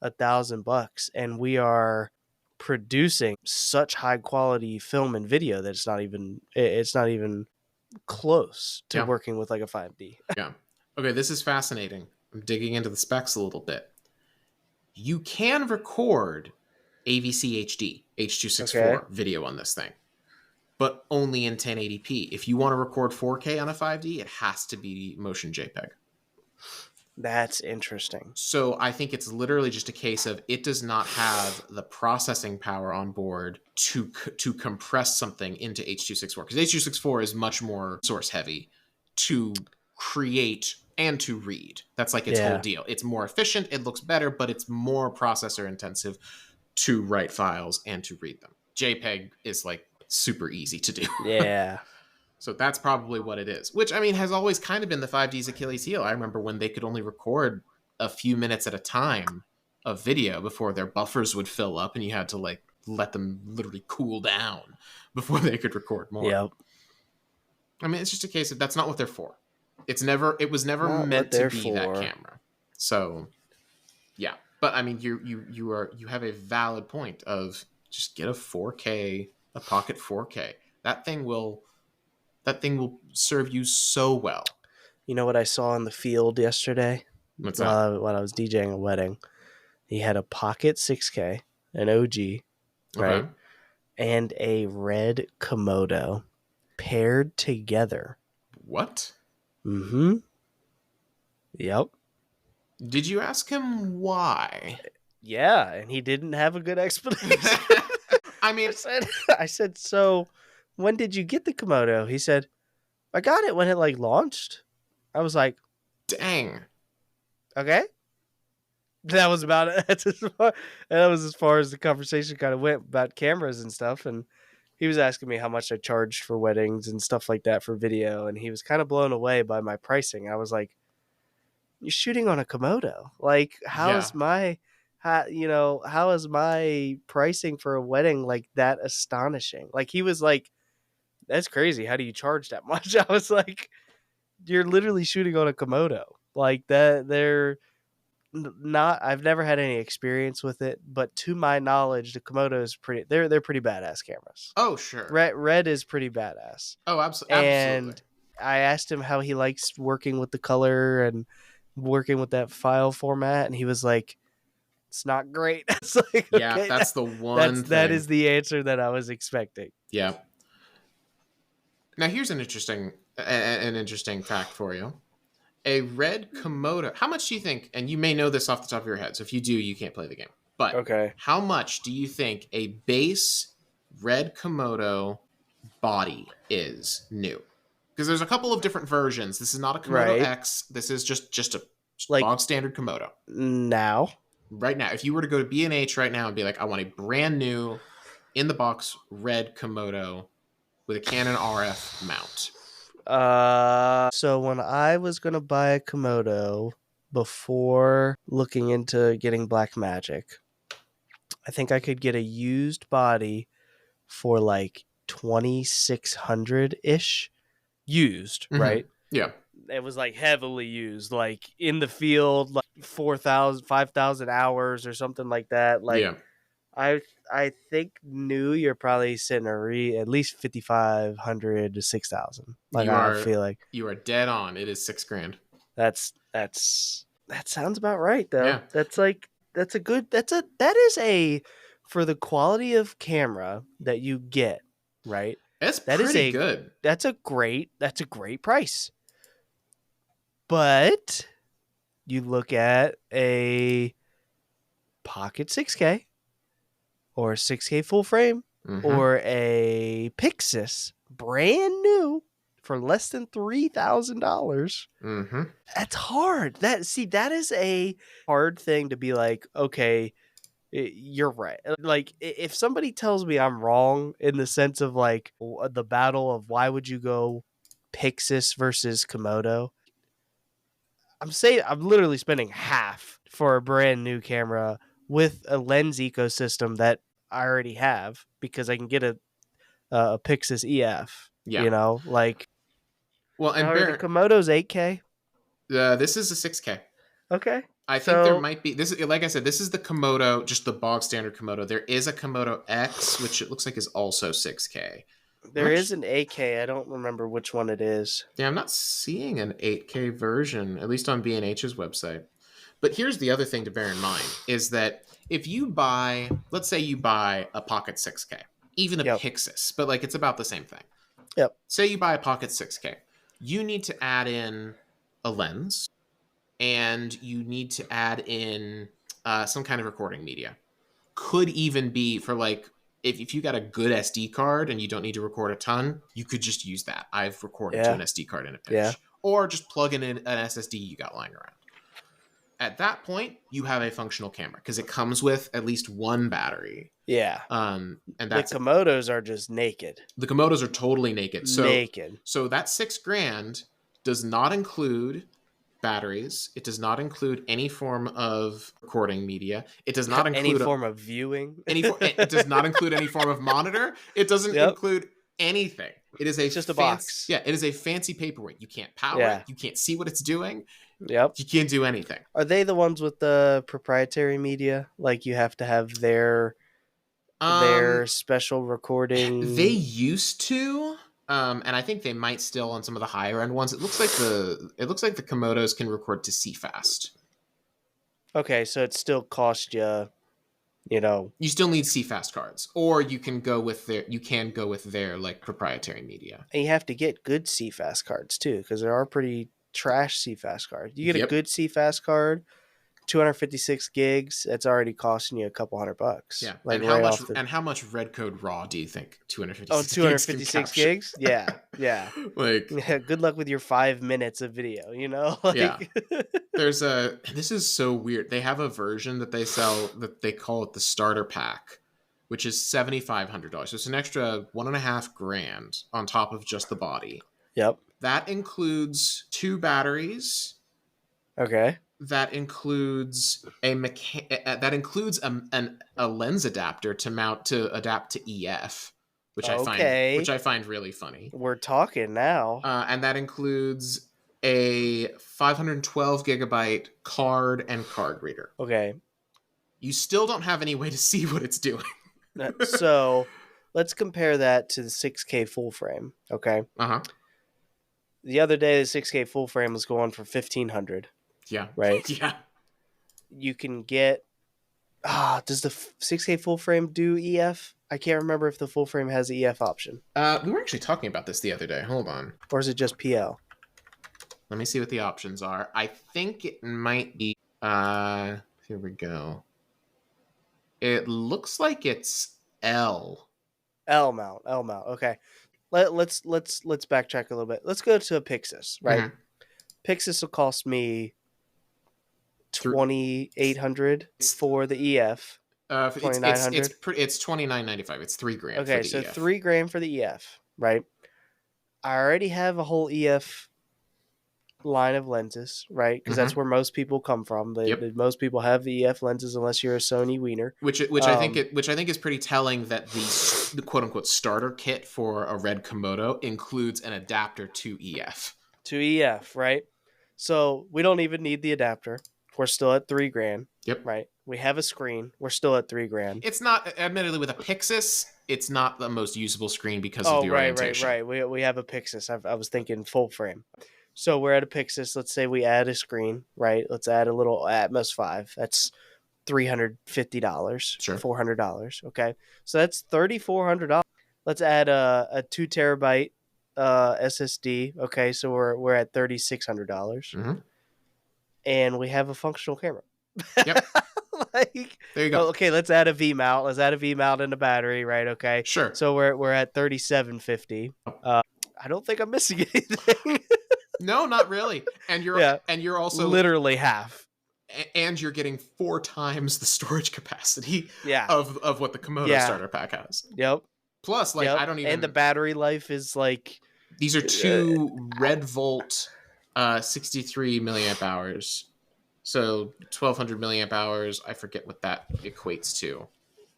$1,000, and we are producing such high quality film and video that it's not even close to Yeah, working with like a 5D. yeah. Okay, this is fascinating. I'm digging into the specs a little bit. You can record AVC HD Okay. H.264 video on this thing, but only in 1080p. If you want to record 4K on a 5D, it has to be motion JPEG. That's interesting. So I think it's literally just a case of it does not have the processing power on board to compress something into H.264, because H.264 is much more source heavy to create and to read. That's like its whole Yeah. deal. It's more efficient, it looks better, but it's more processor intensive to write files and to read them. JPEG is like super easy to do. Yeah. So that's probably what it is, which I mean has always kind of been the 5D's Achilles heel. I remember when they could only record a few minutes at a time of video before their buffers would fill up and you had to like let them literally cool down before they could record more. Yep. I mean, it's just a case of that's not what they're for. It was never Not what meant to they're be that for. camera. So yeah, but I mean, you have a valid point of just get a 4K, a pocket 4K. That thing will serve you so well. You know what I saw in the field yesterday What's that? while I was DJing a wedding? He had a Pocket 6K, an OG, right? Okay. And a red Komodo paired together. What? Mm-hmm. Yep. Did you ask him why? Yeah, and he didn't have a good explanation. I I mean, said, I said, so when did you get the Komodo? He said, I got it when it like launched. I was like, dang. okay. That was about it. That was as far as the conversation kind of went about cameras and stuff. And he was asking me how much I charged for weddings and stuff like that for video. And he was kind of blown away by my pricing. I was like, you're shooting on a Komodo. Like, Yeah. how is my pricing for a wedding like that astonishing? Like, he was like, that's crazy. How do you charge that much? I was like, you're literally shooting on a Komodo. Like that, not. I've never had any experience with it, but to my knowledge, the Komodo is pretty. They're pretty badass cameras. Oh, sure. Red is pretty badass. Oh, absolutely. And I asked him how he likes working with the color and working with that file format, and he was like, "It's not great." It's like, Yeah, okay, that's the one that thing. is the answer that I was expecting. Yeah. Now here's an interesting fact for you. A red Komodo. How much do you think? And you may know this off the top of your head. So if you do, you can't play the game. But Okay. how much do you think a base red Komodo body is new? Because there's a couple of different versions. This is not a Komodo Right. X. This is just a Like bog standard Komodo. now. Right now, if you were to go to B&H right now and be like, I want a brand new in the box red Komodo with a Canon RF mount. So when I was gonna buy a Komodo before looking into getting Black Magic, I think I could get a used body for like 2,600 ish. Used, Mm-hmm. right? Yeah. It was like heavily used, like in the field, like 4,000, 5,000 hours or something like that. Like Yeah. I think new, you're probably sitting at least 5,500 to 6,000. Like You I are feel like you are dead on. It is $6,000. that sounds about right though. Yeah. That is a for the quality of camera that you get, right? It's That is pretty good. that's a great price. But you look at a Pocket 6K or a 6K full frame Mm-hmm. or a Pixis brand new for less than $3,000. Mm-hmm. That's hard. That is a hard thing to be like, okay, you're right. Like if somebody tells me I'm wrong in the sense of like the battle of why would you go Pixis versus Komodo, I'm literally spending half for a brand new camera with a lens ecosystem that I already have because I can get a Pixis EF. Yeah. Like Well, and are the Baron, Komodos 8K? this is a 6K. Okay, I think there so might be this is like I said, this is the Komodo, just the bog standard Komodo. There is a Komodo X, which it looks like is also 6K. I'm there is actually, an 8K. I don't remember which one it is. yeah, I'm not seeing an 8K version, at least on B&H's website. But here's the other thing to bear in mind is that if you buy, let's say you buy a Pocket 6K, even a Yep. Pixis, but like it's about the same thing. Yep. Say you buy a Pocket 6K, you need to add in a lens and you need to add in some kind of recording media. Could even be for like, if you got a good SD card and you don't need to record a ton, you could just use that. I've recorded to Yeah. an SD card in a Yeah. pinch. Or just plug in an SSD you got lying around. At that point, you have a functional camera because it comes with at least one battery. Yeah. And The that's it. Komodos are just naked. The Komodos are totally naked. Naked. So that $6,000 does not include batteries. It does not include any form of recording media. It does not Any include form of viewing. it does not include any form of monitor. It doesn't Yep. include anything. It is a It's just a box. Yeah, it is a fancy paperweight. You can't power it. Yeah. You can't see what it's doing. Yep. You can't do anything. Are they the ones with the proprietary media? Like you have to have their Um, special they recording. used to, and I think they might still on some of the higher end ones. It looks like the Komodos can record to CFast. Okay, so it still cost you, you know. You still need CFast cards, or you can go with their like proprietary media. And you have to get good CFast cards too, because there are pretty trash CFast cards. You get a Yep. good CFast card, 256 gigs. That's already costing you a couple $100. Yeah. Like right off the. And how much red code raw do you think Oh, 256 gigs can 256 capture? gigs? Yeah, yeah. Like, Yeah, good luck with your 5 minutes of video, you know? yeah. Like This is so weird. They have a version that they sell that they call it the starter pack, which is $7,500. So it's an extra $1.5 grand on top of just the body. Yep. That includes 2 batteries. Okay. That includes a lens adapter to adapt to EF, Okay. which I find really funny. We're talking now. And that includes a 512 gigabyte card and card reader. Okay. You still don't have any way to see what it's doing. So let's compare that to the 6K full frame. Okay. Uh-huh. The other day, the 6K full frame was going for 1,500. Yeah. Right. Yeah. You can get. Does the 6K full frame do EF? I can't remember if the full frame has the EF option. We were actually talking about this the other day. Hold on. Or is it just PL? Let me see what the options are. I think it might be. Here we go. It looks like it's L. L mount. Okay. Let's backtrack a little bit. Let's go to a Pixis, right? Mhm. Pixis will cost me 2,800 for the EF. It's 2,900. it's $29.95. It's $3,000. Okay, for the so EF. $3,000 for the EF, right? I already have a whole EF line of lenses, right? Because that's where most people come from. Most people have the EF lenses, unless you're a Sony wiener. Which I think is pretty telling that the quote unquote starter kit for a red Komodo includes an adapter to EF. To EF, right? So we don't even need the adapter. We're still at $3,000. Yep. Right. We have a screen. We're still at $3,000. It's not, admittedly, with a Pixis, it's not the most usable screen because of the orientation. Right. We have a Pixis. I was thinking full frame. So we're at a Pixis. Let's say we add a screen, right? Let's add a little Atmos 5. That's $350. Sure. $400. Okay. So that's $3,400. Let's add a 2 terabyte SSD. Okay. So we're at $3,600. Mm-hmm. And we have a functional camera. Yep. Like, there you go. Okay, let's add a V mount. Let's add a V mount and a battery, right? Okay. Sure. So we're at $3,750. I don't think I'm missing anything. No, not really. And you're also literally half. And you're getting 4 times the storage capacity Yeah. of what the Komodo starter pack has. Yep. Plus, like, I don't even. And the battery life is like. These are 2 Red Volt 63 milliamp hours. So 1,200 milliamp hours. I forget what that equates to.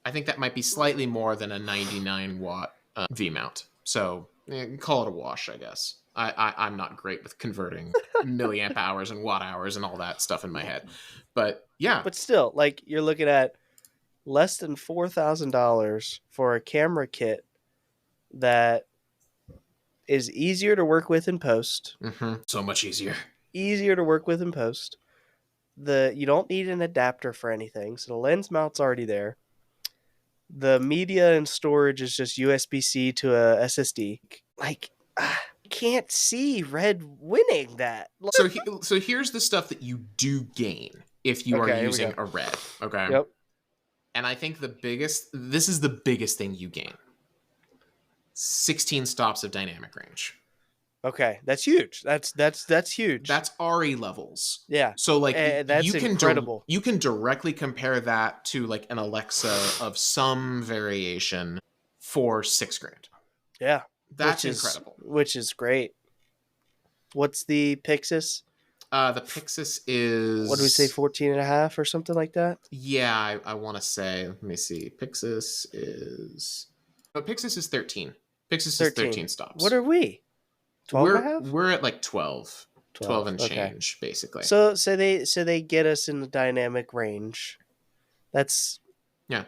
I think that might be slightly more than a 99 watt V mount. So call it a wash, I guess. I'm not great with converting milliamp hours and watt hours and all that stuff in my head. But yeah. But still, like, you're looking at less than $4,000 for a camera kit that is easier to work with in post. Mm-hmm. So much easier. Easier to work with in post. You don't need an adapter for anything, so the lens mount's already there. The media and storage is just USB-C to a SSD. Like, can't see Red winning that. So here's the stuff that you do gain if you are using a Red. Okay. Yep. And I think this is the biggest thing you gain. 16 stops of dynamic range. Okay, that's huge. That's huge. That's RE levels. Yeah. So like that's incredible. You can directly compare that to like an Alexa of some variation for $6,000. Yeah. That's incredible. Which is great. What's the Pixis? The Pixis What do we say, is 14 and a half or something like that? yeah. I want to say. Let me see. Pixis is 13. Pixis is 13. 13 What stops. are we? 12 and a We're half? we're at like 12, 12 12. and Okay. change basically. So they get us in the dynamic range. That's Yeah,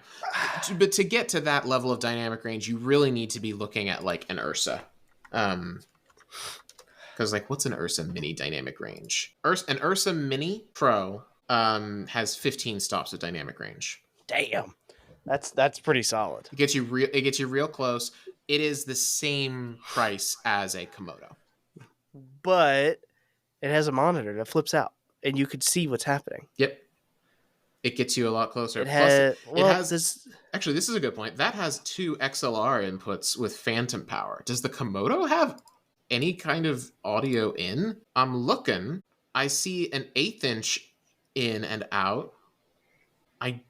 but to get to that level of dynamic range, you really need to be looking at like an Ursa. Because like, what's an Ursa Mini dynamic range? An Ursa Mini Pro has 15 stops of dynamic range. damn. That's pretty solid. It gets you real close. It is the same price as a Komodo. But it has a monitor that flips out and you could see what's happening. Yep, it gets you a lot closer. It Plus, had it well has this actually this is a good point. That has two XLR inputs with phantom power. Does the Komodo have any kind of audio in? I'm looking. I see an 1/8 inch in and out. I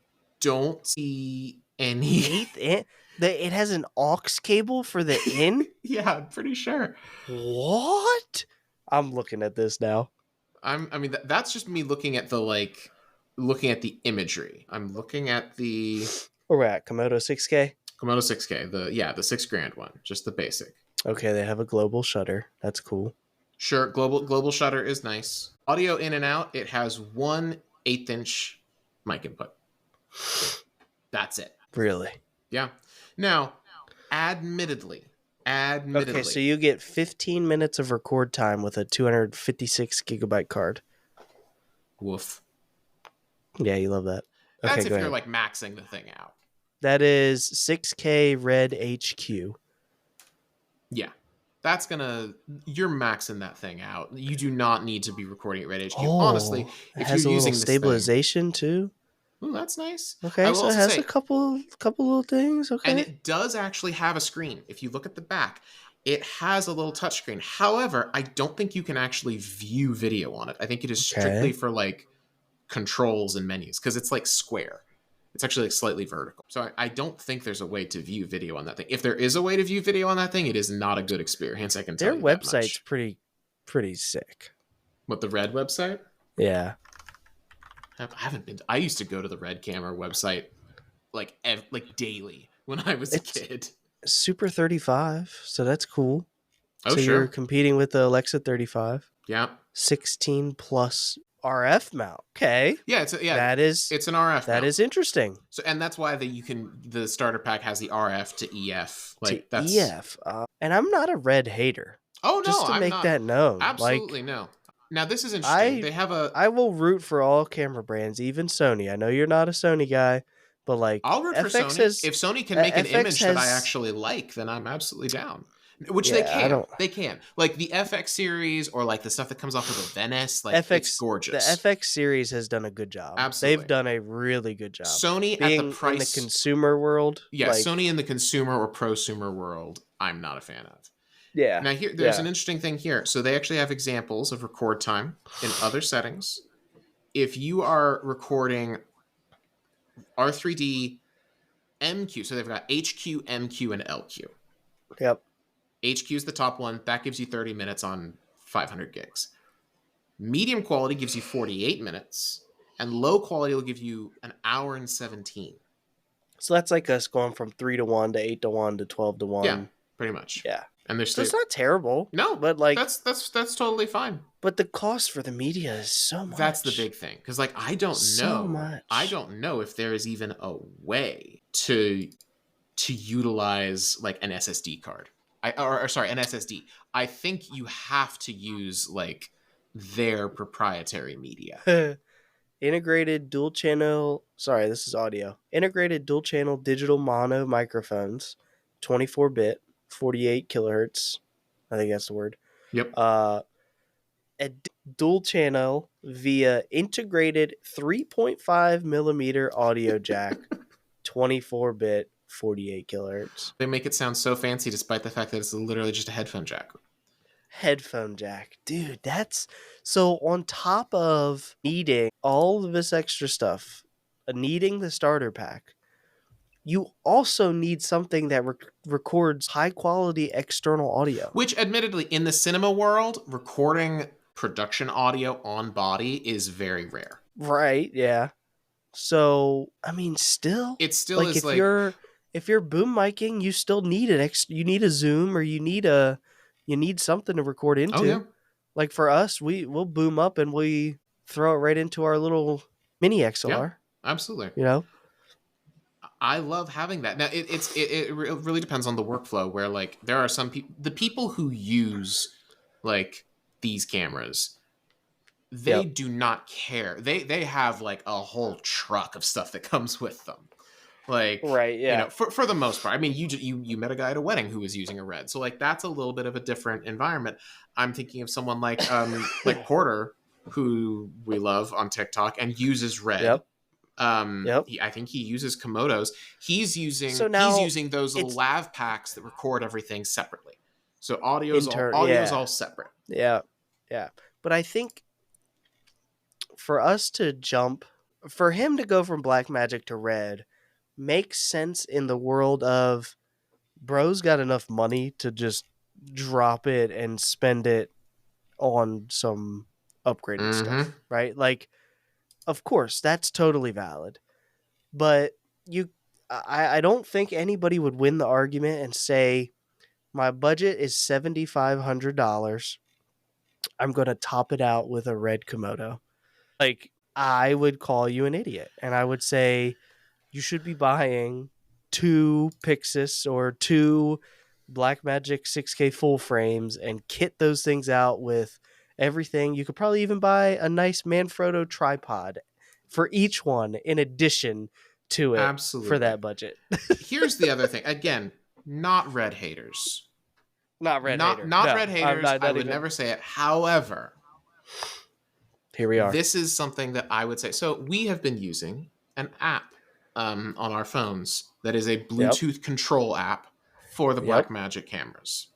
don't see any. eighth in it has an aux cable for the in. Yeah, I'm pretty sure. What? I'm looking at this now. I mean, that's just me looking at looking at the imagery. I'm looking at the Where we at? Komodo 6K? Komodo 6K, the 6 grand one, just the basic. Okay, they have a global shutter. That's cool. Sure, global shutter is nice. Audio in and out. It has 1/8 inch mic input. That's it. Really? Yeah. Now, Okay, so admittedly, you get 15 minutes of record time with a 256 gigabyte card. woof. Yeah, you love that. Okay, That's go if you're ahead. like maxing the thing out. That is 6K Red HQ. Yeah. You're maxing that thing out. You do not need to be recording at Red HQ. Honestly, Oh, it if you're has a little using this thing, stabilization too. ooh, that's nice. I Okay, will so it also has a say, couple little things. and Okay. it does actually have a screen. If you look at the back, it has a little touchscreen. However, I don't think you can actually view video on it. I think it is strictly Okay. for like controls and menus because it's like square. It's actually like slightly vertical. So I don't think there's a way to view video on that thing. If there is a way to view video on that thing, it is not a good experience. I can tell Their you that website's much. pretty sick. What, the Red website? Yeah. I haven't been. I used to go to the Red Camera website like daily when I was a It's kid. Super 35, so that's cool. Oh So you're sure, competing with the Alexa 35. yeah, 16 plus RF mount. Okay. yeah. That is It's an RF that mount. is interesting. So and that's why the starter pack has the RF to EF. To Like that's. EF. And I'm not a red hater. Oh no, Just to I'm make not. that known. Absolutely Like no. Now this is interesting. I They have a. I will root for all camera brands, even Sony. I know you're not a Sony guy, but like I'll root for Sony. If Sony can make an FX image that I has actually like, then I'm absolutely down. Which they yeah, I can. don't They can. Like the FX series or like the stuff that comes off of the Venice, like it's FX the gorgeous. FX series has done a good job. They've Absolutely. done a really good job. Sony at the Being in the price. consumer world, Yeah, like Sony in the consumer or prosumer world, I'm not a fan of. yeah, Now there's yeah. an interesting thing here. So they actually have examples of record time in other settings. If you are recording R3D MQ, so they've got HQ, MQ, and LQ. Yep. HQ is the top one. That gives you 30 minutes on 500 gigs. Medium quality gives you 48 minutes, and low quality will give you an hour and 17. So that's like us going from 3-1 to 8-1 to 12 to Yeah, 1. pretty much. Yeah. And they're So still it's not terrible. no, But like that's totally fine. but the cost for the media is so That's the much. big thing because like So I much. don't know if there is even a way to utilize like an SSD card. Or sorry, an SSD. I think you have to use like their proprietary media. Integrated dual channel, sorry, this is audio. Integrated dual channel digital mono microphones, 24-bit, 48 kilohertz. I think that's the word. Yep. Uh a dual channel via integrated 3.5 millimeter audio jack, 24-bit, 48 kilohertz. They make it sound so fancy despite the fact that it's literally just a headphone jack. Headphone jack. Dude, that's so on top of needing all of this extra stuff, needing the starter pack, you also need something that records high quality external audio. Which admittedly in the cinema world, recording production audio on body is very rare. Right, yeah. So, I mean, still, It still like is like, if you're boom micing, you still need you need a zoom, or you need something to record oh yeah, into. Like for us, we'll boom up and we throw it right into our little mini yeah, XLR, absolutely. you know? I love having that. Now it really depends on the workflow. Where like there are some people, the people who use like these cameras, they Yep. do not care. They have like a whole truck of stuff that comes with them. Like, Right, yeah. for the most part. I mean, you met a guy at a wedding who was using a Red, so like that's a little bit of a different environment. I'm thinking of someone like Porter, who we love on TikTok and uses Red. Yep. Yep. I think he uses Komodos. So He's now using those little it's lav packs that record everything separately. So audio's yeah. all separate. Yeah. Yeah. But I think for us to jump, for him to go from black magic to red makes sense in the world of bro's got enough money to just drop it and spend it on some upgraded Mm-hmm. stuff, right? Like, of course, that's totally valid. But you, I don't think anybody would win the argument and say, my budget is $7,500. I'm going to top it out with a red Komodo. Like, I would call you an idiot. And I would say, you should be buying two Pixis or two Blackmagic 6K full frames and kit those things out with everything. You could probably even buy a nice Manfrotto tripod for each one in addition to it for Absolutely. that budget. Here's the other thing. Again, not Red haters. Not red hater. Not Red No, I'm haters. not, I not would even. never say it. However, Here we are. this is something that I would say. So we have been using an app on our phones that is a Yep. Bluetooth control app for the Yep. Blackmagic cameras.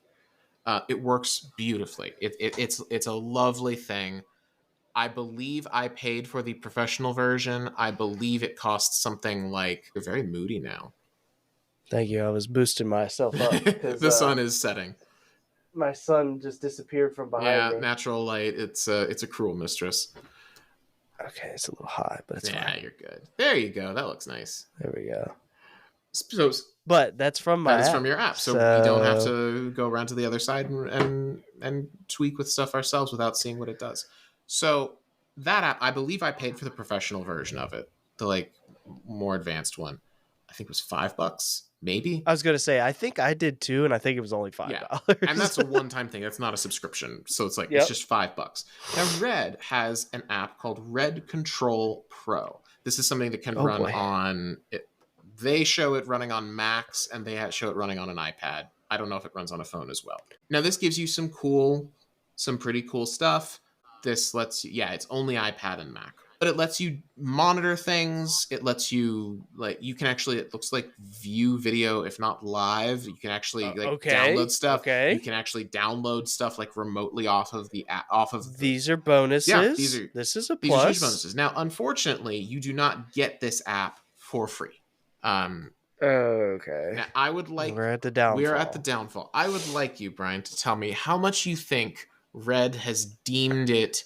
It works beautifully. It's a lovely thing. I believe I paid for the professional version. I believe it costs something like. You're very moody now. Thank you. I was boosting myself up because The sun is setting. my son just disappeared from behind Yeah, me. natural light. It's a cruel mistress. Okay, it's a little hot, but it's Yeah, fine. you're good. There you go. That looks nice. There we go. So But that's from my that is from app. your app, so we don't have So to go around to the other side and tweak with stuff ourselves without seeing what it does. So that app, I believe I paid for the professional version of it, the like more advanced one. I think it was $5, maybe. I was gonna say I think I did too, and I think it was only $5. Yeah, and that's a one-time thing. That's not a subscription, so it's like it's Yep. just $5. Now, Red has an app called Red Control Pro. This is something that can Oh run boy. on. They show it running on Macs, and they show it running on an iPad. I don't know if it runs on a phone as well. Now, this gives you some pretty cool stuff. This lets you, yeah, it's only iPad and Mac, but it lets you monitor things. It lets you you can actually, it looks like view video, if not live. You can actually download stuff. Okay. You can actually download stuff like remotely off of the app, off of These are bonuses. Yeah, this is a these are plus. huge bonuses. Now, unfortunately, you do not get this app for free. Okay. Now I would like. We're at the downfall. We're at the downfall. I would like you, Brian, to tell me how much you think Red has deemed it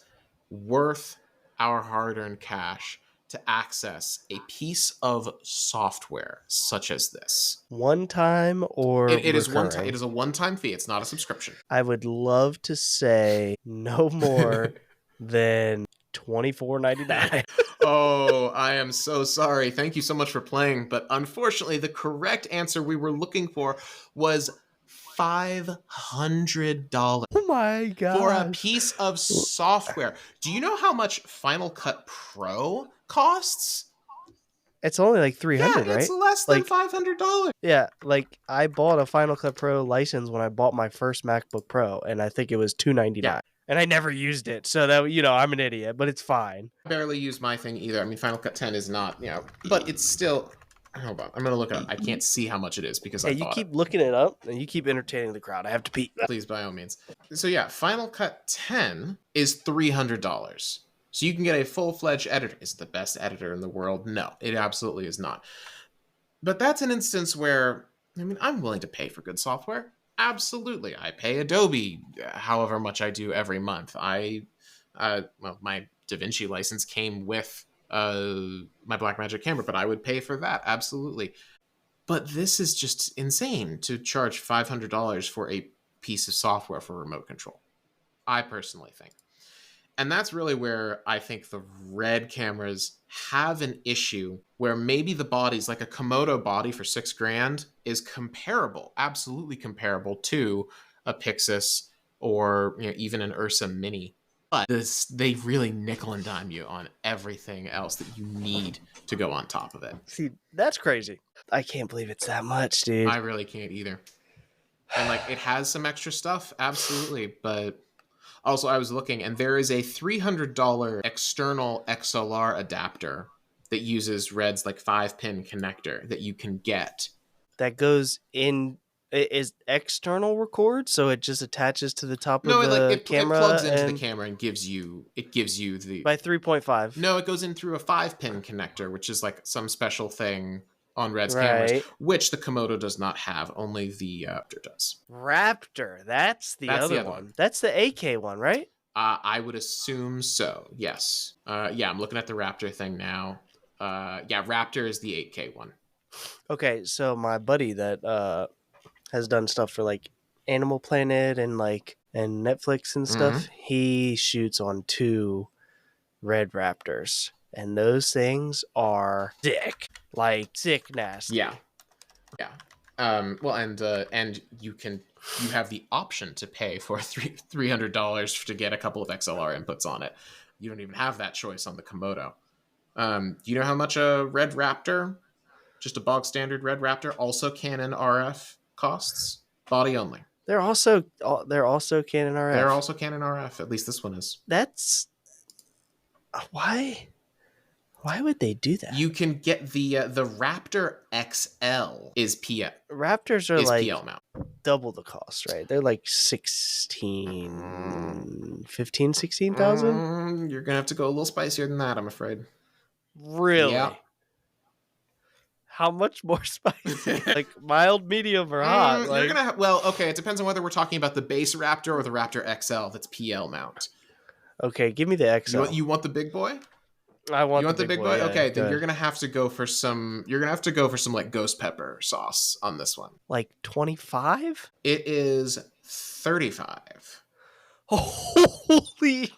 worth our hard-earned cash to access a piece of software such as this. One time or It is one time. recurring? It is a one-time fee. It's not a subscription. I would love to say no more than $24.99. Oh, I am so sorry. Thank you so much for playing. But unfortunately, the correct answer we were looking for was $500 Oh my god! for a piece of software. Do you know how much Final Cut Pro costs? It's only like $300, Yeah, it's right? less than Like- $500. Yeah, like I bought a Final Cut Pro license when I bought my first MacBook Pro, and I think it was $299. Yeah. And I never used it, so that I'm an idiot, but it's fine. I barely use my thing either. I mean, Final Cut 10 is not, but it's still. Hold on, I'm gonna look it up. I can't see how much it is because Yeah, I you bought keep looking it up, and you keep entertaining the crowd. I have to pee. it. Please, by all means. So yeah, Final Cut 10 is $300. So you can get a full-fledged editor. Is it the best editor in the world? No, it absolutely is not. But that's an instance where, I mean, I'm willing to pay for good software. Absolutely. I pay Adobe however much I do every month. I Well, my DaVinci license came with my Blackmagic camera, but I would pay for that, absolutely. But this is just insane to charge $500 for a piece of software for remote control, I personally think. And that's really where I think the Red cameras have an issue, where maybe the bodies, like a Komodo body for $6,000, is comparable, absolutely comparable to a Pixis or even an Ursa Mini. But they really nickel and dime you on everything else that you need to go on top of it. See, that's crazy. I can't believe it's that much, dude. I really can't either. And like, it has some extra stuff, absolutely, but also I was looking, and there is a $300 external XLR adapter that uses Red's like 5-pin connector that you can get. That goes in, is external record, so it just attaches to the top No, of the camera. It plugs into the camera and gives you the by 3.5. No, it goes in through a 5-pin connector, which is like some special thing on Red's Right. cameras, which the Komodo does not have. Only the Raptor does. Raptor, that's the other one. That's the AK one, right? I would assume so. Yes. Yeah, I'm looking at the Raptor thing now. Yeah, Raptor is the 8K one. Okay, so my buddy that has done stuff for like Animal Planet and Netflix and stuff, he shoots on 2 Red Raptors, and those things are sick, like sick nasty. Yeah. Well, and you have the option to pay for $300 to get a couple of XLR inputs on it. You don't even have that choice on the Komodo. Do you know how much a Red Raptor, just a bog standard Red Raptor, also Canon RF costs? Body only. They're also Canon RF. They're also Canon RF. At least this one is. That's why. Why would they do that? You can get the Raptor XL is PL. Raptors are like PL mount. Double the cost, right? They're like 16,000. You're gonna have to go a little spicier than that, I'm afraid. Really? Yeah. How much more spicy? Like mild, medium, or hot? You're gonna okay. It depends on whether we're talking about the base Raptor or the Raptor XL. That's PL mount. Okay, give me the XL. You want the big boy? I want. You want the big boy? Yeah, okay, then you're gonna have to go for some. You're gonna have to go for some like ghost pepper sauce on this one. Like 25? It is 35. Holy!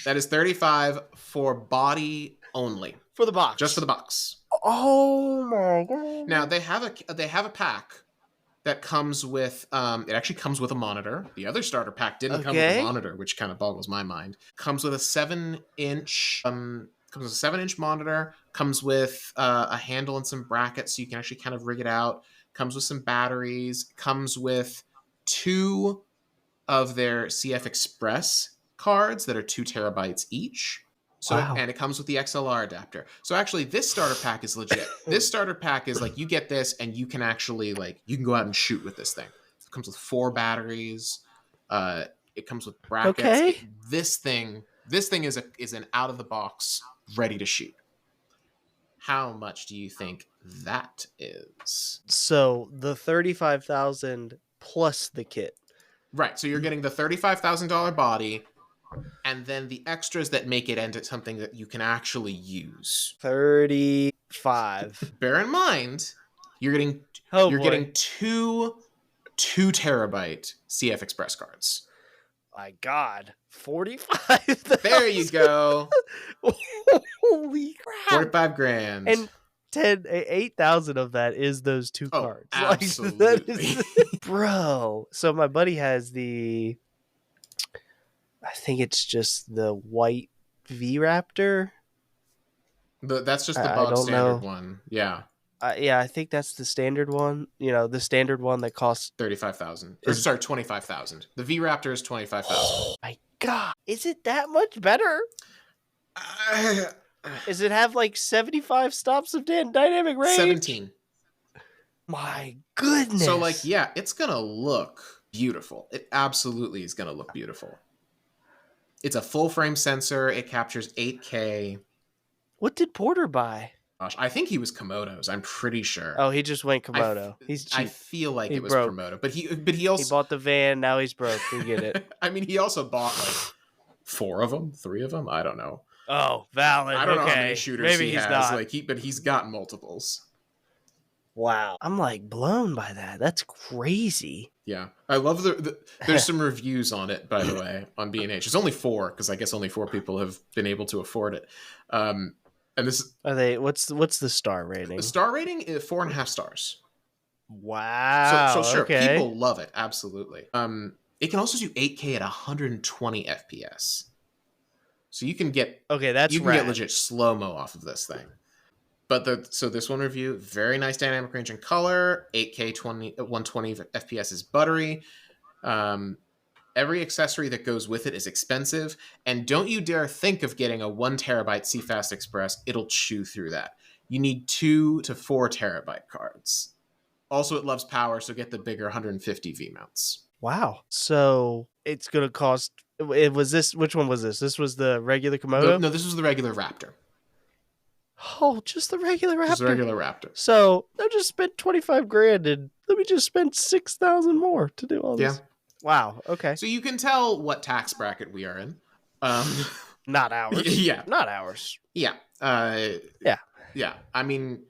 That is 35 for body only. For the box. Just for the box. Oh my god! Now they have a pack that comes with. It actually comes with a monitor. The other starter pack didn't come with a monitor, which kind of boggles my mind. Comes with a 7-inch. Comes with a 7-inch monitor. Comes with a handle and some brackets, so you can actually kind of rig it out. Comes with some batteries. Comes with 2 of their CF Express cards that are 2 terabytes each. So, wow. And it comes with the XLR adapter. So actually, this starter pack is legit. This starter pack is like, you get this and you can actually you can go out and shoot with this thing. It comes with 4 batteries. It comes with brackets. Okay. This thing is an out of the box, ready to shoot. How much do you think that is? So the 35,000 plus the kit. Right. So you're getting the $35,000 body, and then the extras that make it into something that you can actually use. 35. Bear in mind, you're getting getting 2 terabyte CF Express cards. My God, 45. There you go. Holy crap! $45,000. And 8,000 of that is those 2 cards. Absolutely, bro. So my buddy has the. I think it's just the white V Raptor. That's just the bog standard one. Yeah. Yeah, I think that's the standard one. You know, the standard one that costs $35,000. Sorry, $25,000. The V Raptor is $25,000. Oh my God, is it that much better? Does it have like 75 stops of dynamic range? 17. My goodness. So yeah, it's gonna look beautiful. It absolutely is gonna look beautiful. It's a full frame sensor. It captures 8K. What did Porter buy? Gosh, I think he was Komodo's. I'm pretty sure. Oh, he just went Komodo. He's cheap. I feel like it was Komodo, but he also bought the van. Now he's broke. We get it. I mean, he also bought 4 of them, 3 of them. I don't know. Oh, valid. I don't know how many Okay. shooters Maybe he he's has. not. Like but he's got multiples. Wow. I'm like blown by that. That's crazy. Yeah, I love there's some reviews on it, by the way, on B&H. It's only 4 because I guess only 4 people have been able to afford it. And this Are they what's the star the rating? star rating is 4.5 stars. So Wow. sure, Okay. people love it, absolutely. It can also do 8K at 120 FPS, so Okay, that's you can get rad. legit slow mo off of this thing. But so this one review, very nice dynamic range and color. 8K 120 FPS is buttery. Um, every accessory that goes with it is expensive, and don't you dare think of getting a 1 terabyte CFast Express. It'll chew through that. You need 2 to 4 terabyte cards. Also, it loves power, so get the bigger 150 V mounts. Wow. So it's gonna cost. It was this. Which one was this? This was the regular Komodo. No, this was the regular Raptor. Oh, just the regular Just the Raptor. regular Raptor. So I just spent 25 grand and let me just spend 6,000 more to do all Yeah. this. Wow. Okay. So you can tell what tax bracket we are in. Not ours. Yeah. Not ours. Yeah. Yeah. Yeah. I mean,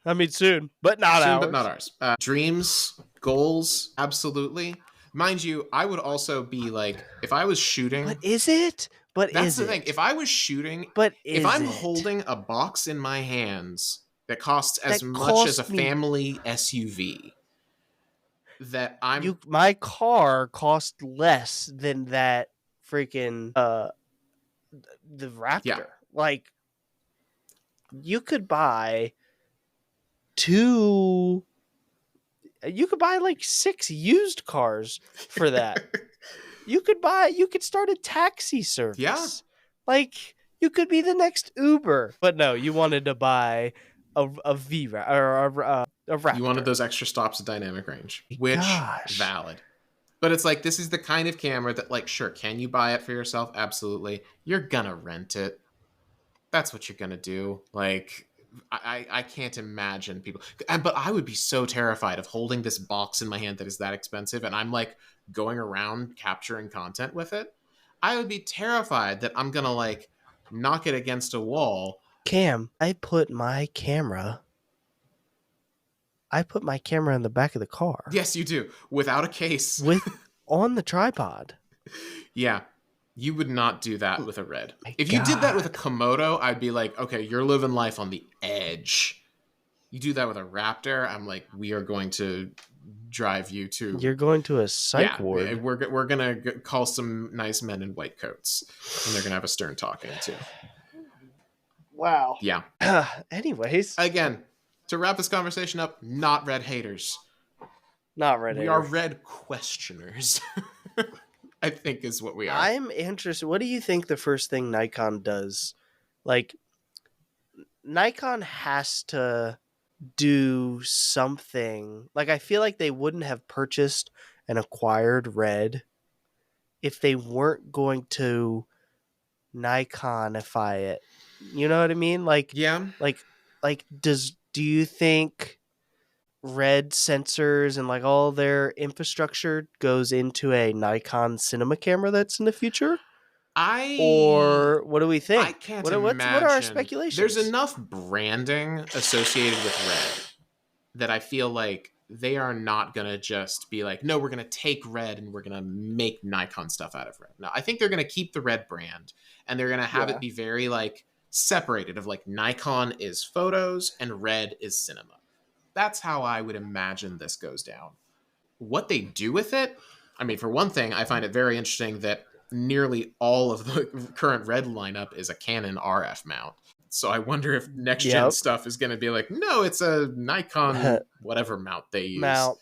I mean soon, but not soon, ours. but not ours. Dreams, goals, absolutely. Mind you, I would also be like, if I was shooting. But is it? But That's is the it? thing. If I was shooting, But if is I'm it? holding a box in my hands that costs as That much as a cost me- family SUV, that I'm my car cost less than that freaking the Raptor. Yeah. Like you could buy two you could buy like 6 used cars for that. you could start a taxi service. Yeah. Like you could be the next Uber. But no, you wanted to buy a V or a Raptor. You wanted those extra stops of dynamic range, which Gosh. valid. But it's like, this is the kind of camera that, like, sure, can you buy it for yourself? Absolutely. You're gonna rent it. That's what you're gonna do. Like, I can't imagine people. But I would be so terrified of holding this box in my hand that is that expensive, and I'm like going around capturing content with it. I would be terrified that I'm gonna like knock it against a wall. Cam, I put my camera in the back of the car. Yes, you do. Without a case. With on the tripod. Yeah. You would not do that with a Red. My If you did that with a God. Komodo, I'd be like, okay, you're living life on the edge. You do that with a Raptor, I'm like, we are going to drive you to. You're going to a psych Yeah, ward. we're gonna call some nice men in white coats, and they're gonna have a stern talking too. Wow. Yeah. Anyways, Again, to wrap this conversation up, not Red haters. not ready. We are Red questioners. I think is what we are. I'm interested. What do you think the first thing Nikon does? Like, Nikon has to do something. Like, I feel like they wouldn't have purchased and acquired Red if they weren't going to Nikonify it. You know what I mean? Like, Yeah. do you think Red sensors and like all their infrastructure goes into a Nikon cinema camera that's in the future? Or what do we think? I can't what imagine. are our speculations? There's enough branding associated with Red that I feel like they are not going to just be like, no, we're going to take Red and we're going to make Nikon stuff out of Red. No, I think they're going to keep the Red brand and they're going to have it be very like separated of like Nikon is photos and Red is cinema. That's how I would imagine this goes down. What they do with it, I mean, for one thing, I find it very interesting that nearly all of the current Red lineup is a Canon RF mount. So I wonder if next gen stuff is going to be like, no, it's a Nikon whatever mount they use. Mount.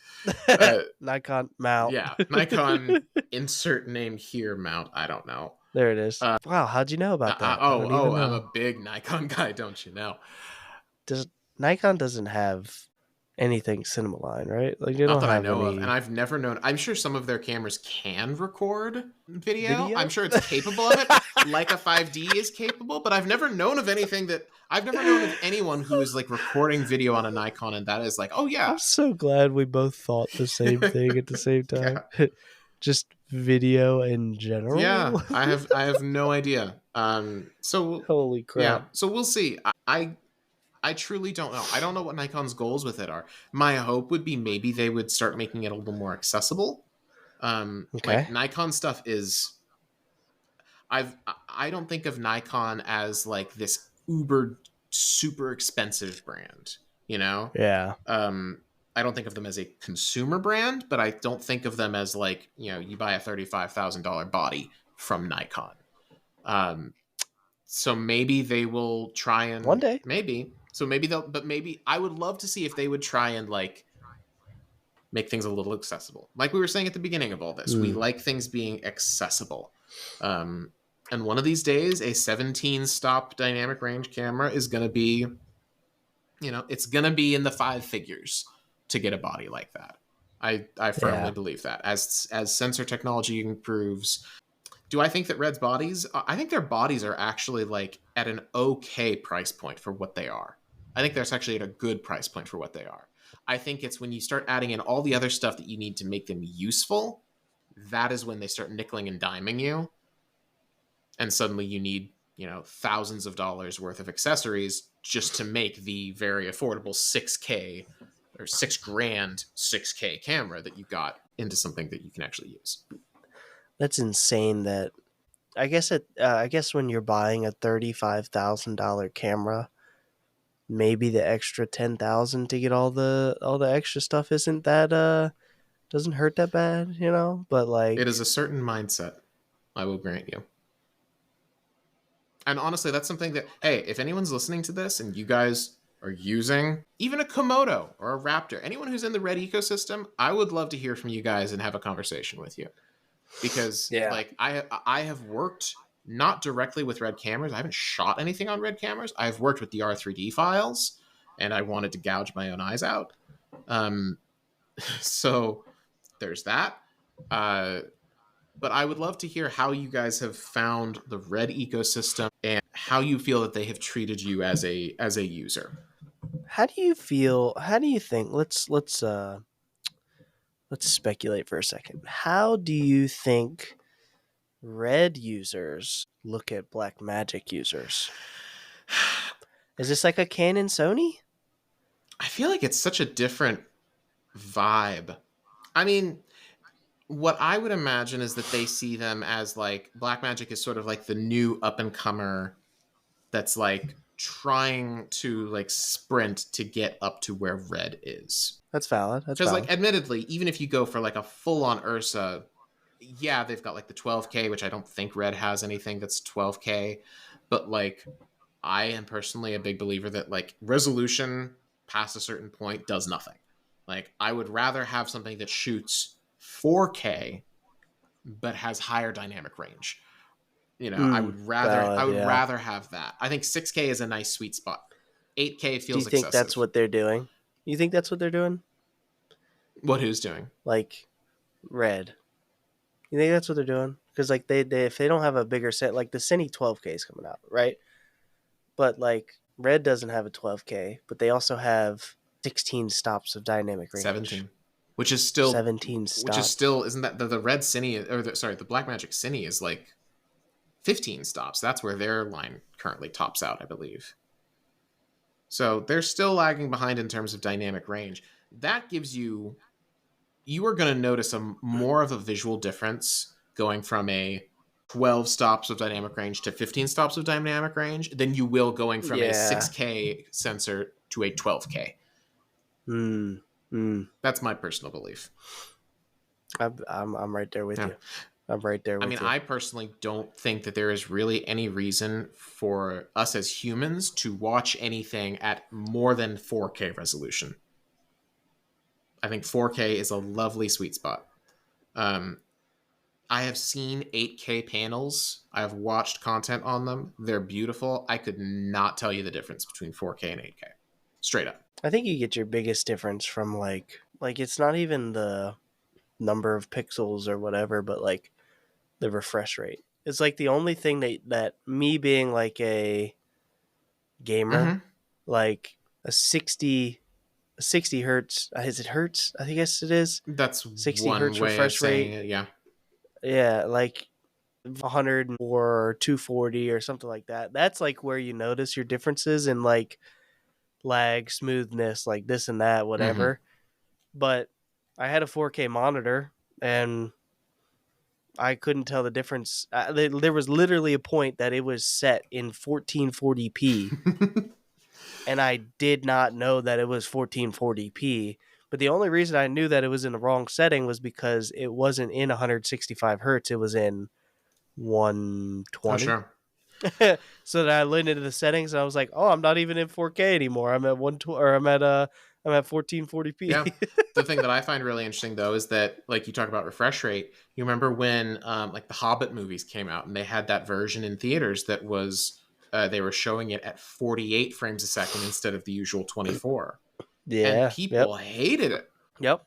Nikon mount. Yeah, Nikon insert name here mount. I don't know. There it is. Wow, how'd you know about that? I'm a big Nikon guy, don't you know? Nikon doesn't have anything cinema line, right? Like they Not don't that I have know any... of, and I've never known. I'm sure some of their cameras can record video. I'm sure it's capable of it, like a 5D is capable. But I've never known of anything that I've never known of anyone who is like recording video on a Nikon, and that is like, oh yeah. I'm so glad we both thought the same thing at the same time. Just video in Yeah, general. I have no idea. Holy Yeah, crap. so we'll see. I truly don't know. I don't know what Nikon's goals with it are. My hope would be maybe they would start making it a little more accessible. Like Okay. Nikon stuff is I don't think of Nikon as like this uber super expensive brand, you know? Yeah. Um I don't think of them as a consumer brand, but I don't think of them as like, you buy a $35,000 body from Nikon. Um so maybe they will try One and day. maybe so maybe they'll but maybe I would love to see if they would try and like make things a little accessible. Like we were saying at the beginning of all this, we Mm. like things being accessible. Um, and one of these days, a 17 stop dynamic range camera is going to be, it's going to be in the five figures to get a body like that. I firmly Yeah. believe that as sensor technology improves. Do I think that Red's bodies? I think their bodies are actually like at an okay price point for what they are. I think that's actually at a good price point for what they are. I think it's when you start adding in all the other stuff that you need to make them useful, that is when they start nickeling and diming you, and suddenly you need thousands of dollars worth of accessories just to make the very affordable 6K or 6 grand 6K camera that you got into something that you can actually use. That's insane that I guess when you're buying a $35,000 camera, maybe the extra 10,000 to get all the extra stuff isn't that doesn't hurt that bad, you know? But It is like a certain mindset, I will grant you. And honestly, that's something that, hey, if anyone's listening to this and you guys are using even a Komodo or a Raptor, anyone who's in the Red ecosystem, I would love to hear from you guys and have a conversation with you. Because yeah. like I have worked not directly with Red cameras. I haven't shot anything on Red cameras. I've worked with the R3D files, and I wanted to gouge my own eyes out. Um, so there's that. Uh, but I would love to hear how you guys have found the Red ecosystem and how you feel that they have treated you as a user. How do you feel? How do you think? Let's speculate for a second. How do you think Red users look at Black Magic users? Is this like a Canon Sony? I feel like it's such a different vibe. I mean, what I would imagine is that they see them as like Blackmagic is sort of like the new up and comer that's like trying to like sprint to get up to where Red is. That's valid. That's Because like valid. admittedly, even if you go for like a full on Ursa, yeah, they've got like the 12K, which I don't think Red has anything that's 12K, but like I am personally a big believer that like resolution past a certain point does nothing. Like I would rather have something that shoots 4K but has higher dynamic range. I would rather I Valid. would Yeah. rather have that. I think 6K is a nice sweet spot. 8K Do you feels think that's excessive. what they're doing? You think that's what they're doing? What who's doing? Like Red. You think that's what they're doing? Because like they if they don't have a bigger set, like the Cine 12K is coming out, right? But like Red doesn't have a 12K, but they also have 16 stops of dynamic range. 17. Which is still 17 which is stops. still isn't that the red cine or sorry, the black magic cine is like 15 stops. That's where their line currently tops out, I believe. So they're still lagging behind in terms of dynamic range. That gives you are going to notice a more of a visual difference going from a 12 stops of dynamic range to 15 stops of dynamic range than you will going from a Yeah. 6K sensor to a 12K. Hmm. Hmm. That's my personal belief. I'm right there with Yeah. you. I'm right there I mean, with you. I personally don't think that there is really any reason for us as humans to watch anything at more than 4K resolution. I think 4K is a lovely sweet spot. Um, I have seen 8K panels. I've watched content on them. They're beautiful. I could not tell you the difference between 4K and 8K. Straight up. I think you get your biggest difference from like it's not even the number of pixels or whatever, but like the refresh rate. It's like the only thing that me being like a gamer, Mm-hmm. like a 60 hertz, is it hertz? I think yes it is. That's 60 one hertz way of refresh saying rate it. Yeah. Yeah, like 100 or 240 or something like that. That's like where you notice your differences in like lag, smoothness, like this and that, Mm-hmm. whatever. But I had a 4K monitor and I couldn't tell the difference. There was literally a point that it was set in 1440p, and I did not know that it was 1440p. But the only reason I knew that it was in the wrong setting was because it wasn't in 165 hertz. It was in Oh, 120. sure. So that I went into the settings and I was like, "Oh, I'm not even in 4K anymore. I'm at 120, or I'm at Yeah. 1440p." The thing that I find really interesting though is that like you talk about refresh rate. You remember when like the Hobbit movies came out and they had that version in theaters that was they were showing it at 48 frames a second instead of the usual 24, and Yeah. Yep. people hated it. Yep.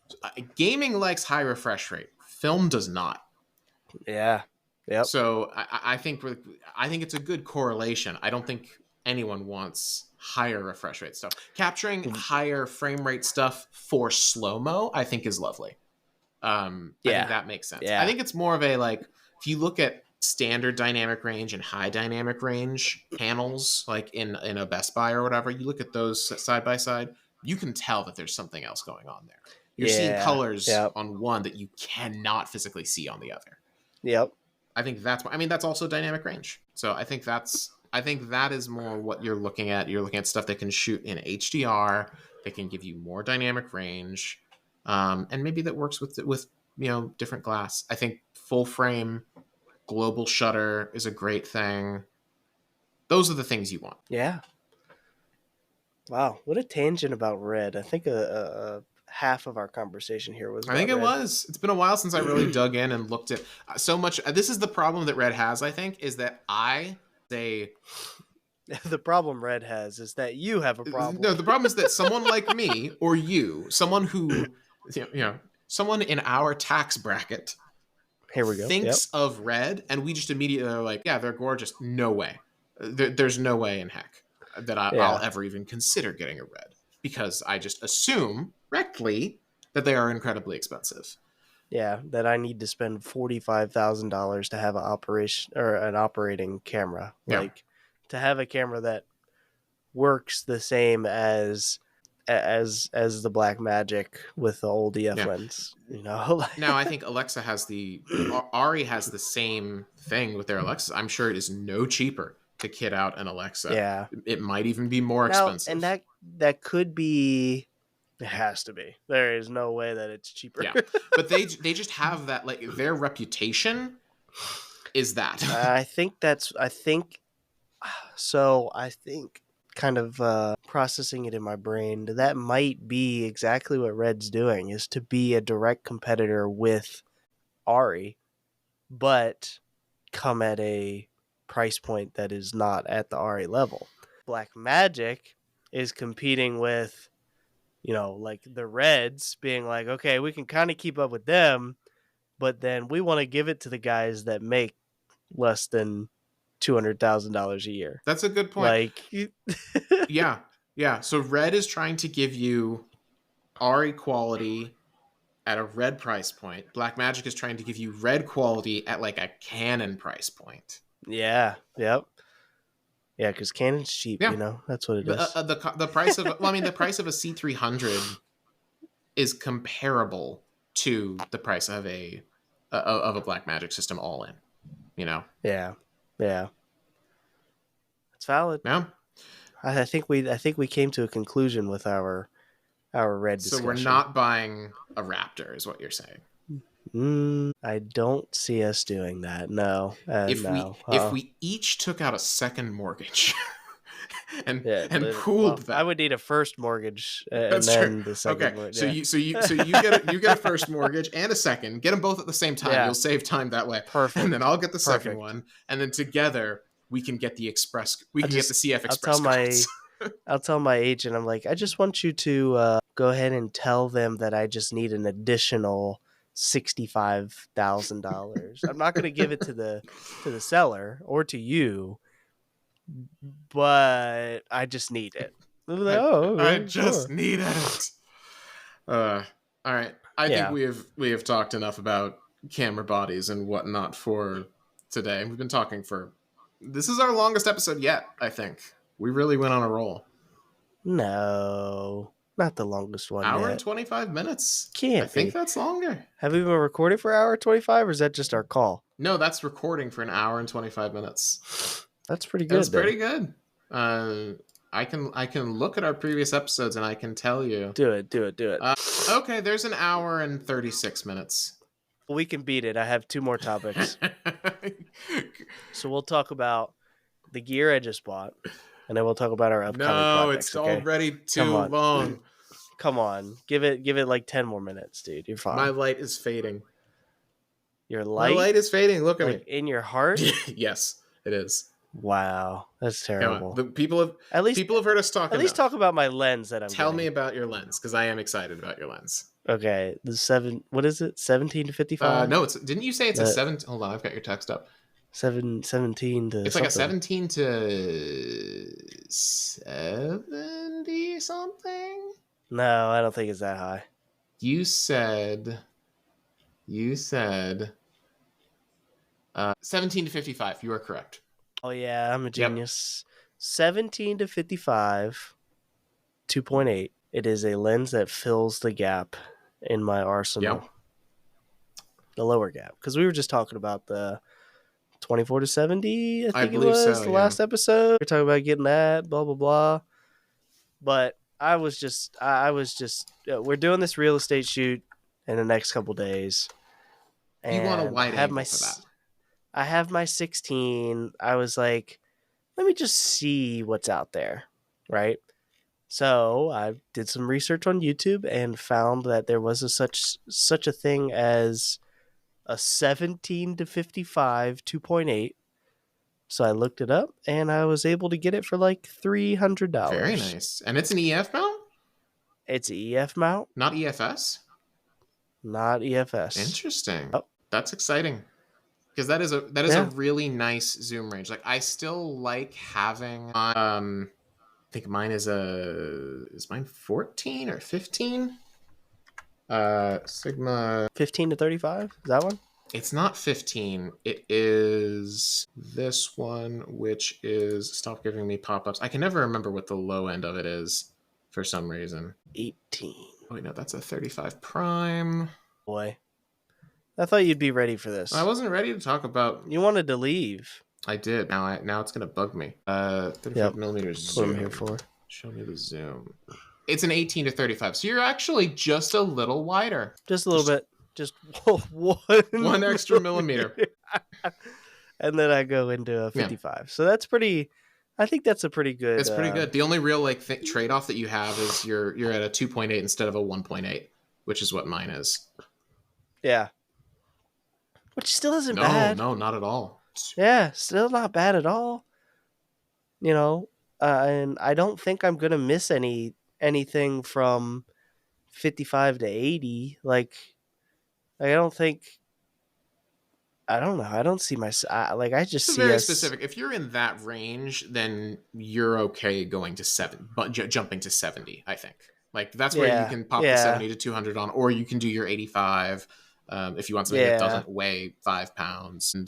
Gaming likes high refresh rate. Film does not. Yeah. Yep. So I think it's a good correlation. I don't think anyone wants higher refresh rate stuff. Capturing higher frame rate stuff for slow mo, I think, is lovely. I think Yeah. that makes sense. I Yeah. think it's more of a like if you look at standard dynamic range and high dynamic range panels, like in a Best Buy or whatever, you look at those side by side, you can tell that there's something else going on there. You're seeing Yeah. colors Yep. on one that you cannot physically see on the other. Yep. I think I mean that's also dynamic range. So I think that is more what you're looking at. You're looking at stuff that can shoot in HDR, that can give you more dynamic range, and maybe that works with different glass. I think full frame global shutter is a great thing. Those are the things you want. Yeah. Wow. What a tangent about red. I think half of our conversation here was I think about it red. was. It's been a while since I really dug in and looked at so much. This is the problem that Red has. I think is that I say The problem red has is that you have a problem. no, the problem is that someone like me or you, someone who, someone in our tax bracket Here we go. Yep. thinks of red, and we just immediately are like, yeah, they're gorgeous. No way. There's no way in heck that I'll Yeah. ever even consider getting a red because I just assume correctly that they are incredibly expensive. Yeah. That I need to spend $45,000 to have an operation or an operating camera. Yeah. Like to have a camera that works the same as the Black Magic with the old EF Yeah. lens. Like, Now I think Alexa has Ari has the same thing with their Alexas. I'm sure it is no cheaper to kit out an Alexa. yeah. It might even be more Now, and expensive. that could be. It has to be. There is no way that it's cheaper. Yeah, but they just have that like their reputation is that. I think that's. I think so. I think kind of processing it in my brain that might be exactly what Red's doing is to be a direct competitor with Ari, but come at a price point that is not at the Ari level. Black Magic is competing with, like the Reds being like, okay, we can kind of keep up with them, but then we want to give it to the guys that make less than $200,000 a year. That's a good point. Like, Yeah, yeah. So Red is trying to give you Ari quality at a Red price point. Black Magic is trying to give you Red quality at like a Canon price point. yeah, yep. Yeah, because Canon's cheap, Yeah, That's what it is. the price of well, I mean the price of a C300 is comparable to the price of a Black Magic system all in. You know. Yeah, yeah. It's valid. Yeah. I think we came to a conclusion with our red So we're discussion. not buying a Raptor, is what you're saying. I don't see us doing that. No, no. If we each took out a second mortgage Yeah, and well, pooled I that, would need a first mortgage and that's true. then the second Okay, mortgage. so Yeah, you get a first mortgage and a second. Get them both at the same time. yeah, You'll save time that way. And then perfect, I'll get the second perfect. one, and then together we can get the express. We I can get the just, CF I'll Express tell cards. my agent, I'm like, I just want you to go ahead and tell them that I just need an additional $65,000. I'm not going to give it to the seller or to you, but I just need it. They're like, I oh, I okay, just sure. need it. All right. I think Yeah, we have talked enough about camera bodies and whatnot for today. We've been talking for. This is our longest episode yet, I think. We really went on a roll. No, not the longest one Hour and yet. 25 minutes. I Can't think be. that's longer. Have we been recording for hour 25, or is that just our call? No, that's recording for an hour and 25 minutes. That's pretty That was good. pretty Then. good. I can look at our previous episodes and I can tell you. Do it. Okay, there's an hour and 36 minutes. We can beat it. I have two more topics. So we'll talk about the gear I just bought, and then we'll talk about our upcoming projects. It's already too long. Come on. Give it like 10 more minutes, dude. You're fine. My light is fading. Your light? My light is fading. Look at like me. In your heart? Yes, it is. Wow, that's terrible. The people have heard us talk. At least talk about my lens that I'm. Tell me about your lens, because I am excited about your lens. Okay, what is it? 17 to 55? No, didn't you say it's a 7? Hold on, I've got your text up. 17 to. It's like a 17 to 70 something. No, I don't think it's that high. You said 17 to 55. You are correct. Oh yeah, I'm a genius. Yep. 17 to 55, 2.8. It is a lens that fills the gap in my arsenal. Yep. The lower gap, because we were just talking about the 24 to 70. I think it was the last episode. We were talking about getting that, blah blah blah. But I was just. We're doing this real estate shoot in the next couple days. And you want a wide angle for that? I have my 16. I was like, let me just see what's out there, right? So I did some research on YouTube and found that there was such a thing as a 17 to 55 2.8. So I looked it up and I was able to get it for like $300. Very nice. And it's an EF mount? It's an EF mount. Not EFS? Not EFS. Interesting. Oh. That's exciting. Because that is a really nice zoom range. Like, I still like having I think mine is mine 14 or 15? Sigma 15 to 35? Is that one? It's not 15. It is this one, which is stop giving me pop-ups. I can never remember what the low end of it is for some reason. 18. Oh wait, no, that's a 35 prime. Boy. I thought you'd be ready for this. I wasn't ready to talk about. You wanted to leave. I did. Now it's gonna bug me. 35 millimeters zoom. What I'm here for. Show me the zoom. It's an 18 to 35, so you're actually just a little wider. Just a little bit. Just one extra millimeter. And then I go into a 55. Yeah. So that's pretty. I think that's a pretty good. It's pretty good. The only real trade-off that you have is you're at a 2.8 instead of a 1.8, which is what mine is. Yeah. Which still isn't bad. No, not at all. Yeah, still not bad at all. You know, and I don't think I'm gonna miss anything from 55 to 80. Like I don't think. I don't know. I don't see I just see very specific. If you're in that range, then you're okay going to 7, but jumping to 70. I think that's where you can pop the 70 to 200 on, or you can do your 85. If you want something that doesn't weigh 5 pounds, and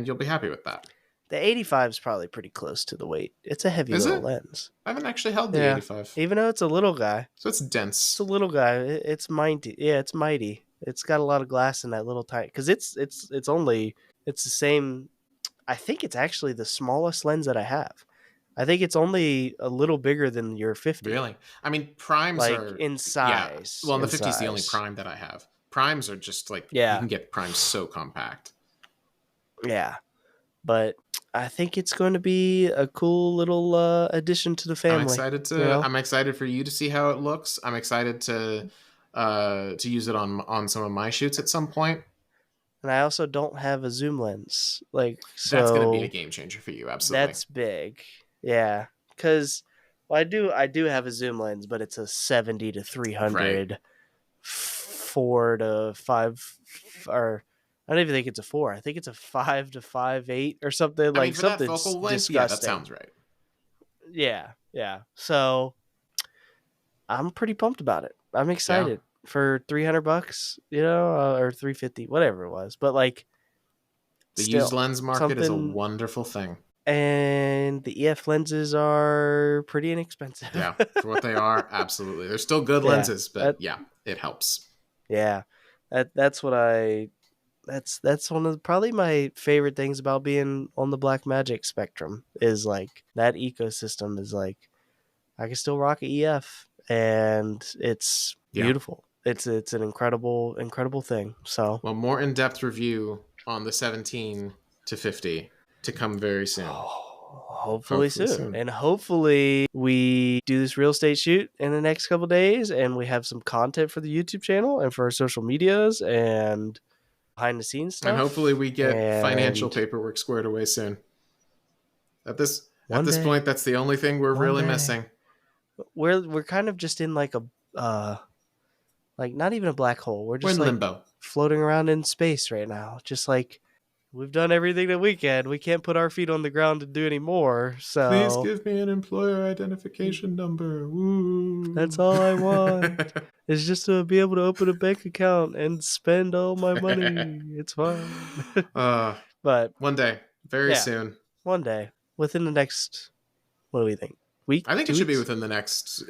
you'll be happy with that. The 85 is probably pretty close to the weight. It's a heavy little lens. I haven't actually held the 85. Even though it's a little guy. So it's dense. It's a little guy. It's mighty. Yeah, it's mighty. It's got a lot of glass in that little tiny. Because it's the same. I think it's actually the smallest lens that I have. I think it's only a little bigger than your 50. Really? I mean, primes are in size. Yeah. Well, the 50 is the only prime that I have. Primes are just you can get primes so compact. Yeah. But I think it's going to be a cool little addition to the family. I'm excited for you to see how it looks. I'm excited to use it on some of my shoots at some point. And I also don't have a zoom lens. That's going to be a game changer for you. Absolutely. That's big. Yeah. Because I do have a zoom lens, but it's a 70 to 300, right. 4 to 5, or I don't even think it's a 4. I think it's a 5 to 5.8 or something. For something that focal length, disgusting. Yeah, that sounds right. Yeah. So I'm pretty pumped about it. I'm excited. for $300, or 350, whatever it was. But like, The used still lens market is a something. wonderful thing. And the EF lenses are pretty inexpensive. Yeah, for what they are, absolutely. They're still good Yeah, lenses, but yeah, it helps. yeah, that's what I. That's one of probably my favorite things about being on the Black Magic spectrum is like that ecosystem is like I can still rock a EF and it's Yeah. beautiful. It's an incredible thing. So Well, more in-depth review on the 17 to 50 to come very soon. hopefully Hopefully soon, soon. and hopefully we do this real estate shoot in the next couple days, and we have some content for the YouTube channel and for our social medias and behind the scenes And hopefully stuff. we get financial And paperwork squared away soon. At one this day, point, that's the only thing we're one really day, missing. we're kind of just in like a like not even a black hole. We're We're just in like limbo. floating around in space right now. Just like we've done everything that we can. We can't put our feet on the ground to do any more. Please So give me an employer identification number. that's Woo. all I want. Is just to be able to open a bank account and spend all my money. It's fine. uh, But one day, very yeah, soon. one day, within the next, what do we think? Week? I think it Two should be weeks? within the next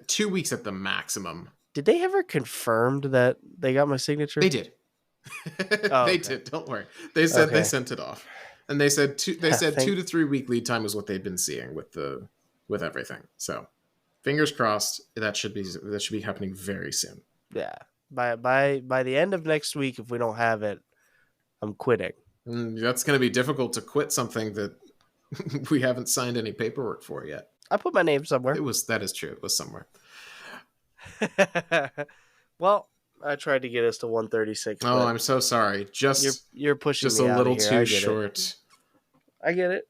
2 weeks at the maximum. Did they ever confirmed that they got my They signature? did. Oh, They okay. did. Don't worry. They said they Okay. sent it off, and they said they said Thank 2 to 3 week lead time is what they've been seeing with everything. So fingers crossed that should be happening very soon. yeah. By the end of next week, if we don't have it, I'm quitting. That's going to be difficult to quit something that we haven't signed any paperwork for yet. I put my name somewhere. That is true. It was somewhere. Well, I tried to get us to 136, Oh, but I'm so sorry. you're pushing Just a me out of little here. too I get it. short. I get it.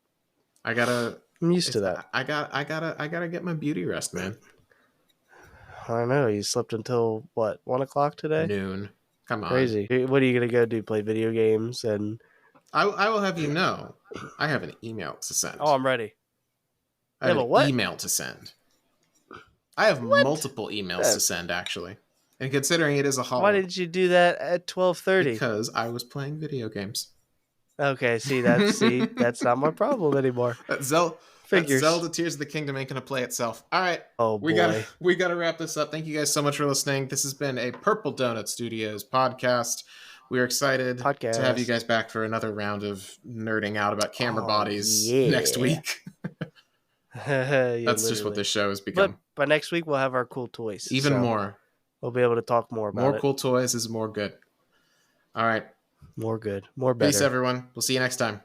I gotta. I'm used to that. I gotta get my beauty rest, man. I don't know. You slept until what, 1 o'clock today? Noon. Come on. Crazy. What are you gonna go do? Play video games and? I will have you know, I have an email to Oh, send. I'm ready. I Yeah, have but an what? email to send. I have What? multiple emails to send, actually. And considering it is a Why holiday, didn't you do that at 12:30? because I was playing video games. Okay, that's not my problem anymore. that, Zel- that Figures. Zelda Tears of the Kingdom ain't gonna play itself. All right, Oh boy. we gotta wrap this up. Thank you guys so much for listening. This has been a Purple Donut Studios podcast. We're excited to have you Podcast. guys back for another round of nerding out about camera Oh bodies next yeah. week. Yeah, That's just what literally. this show has But become. by next week we'll have our cool toys, Even so more. we'll be able to talk more about More it. cool toys is more good. All right. More good, more Peace, better. everyone. We'll see you next time.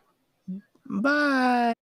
Bye.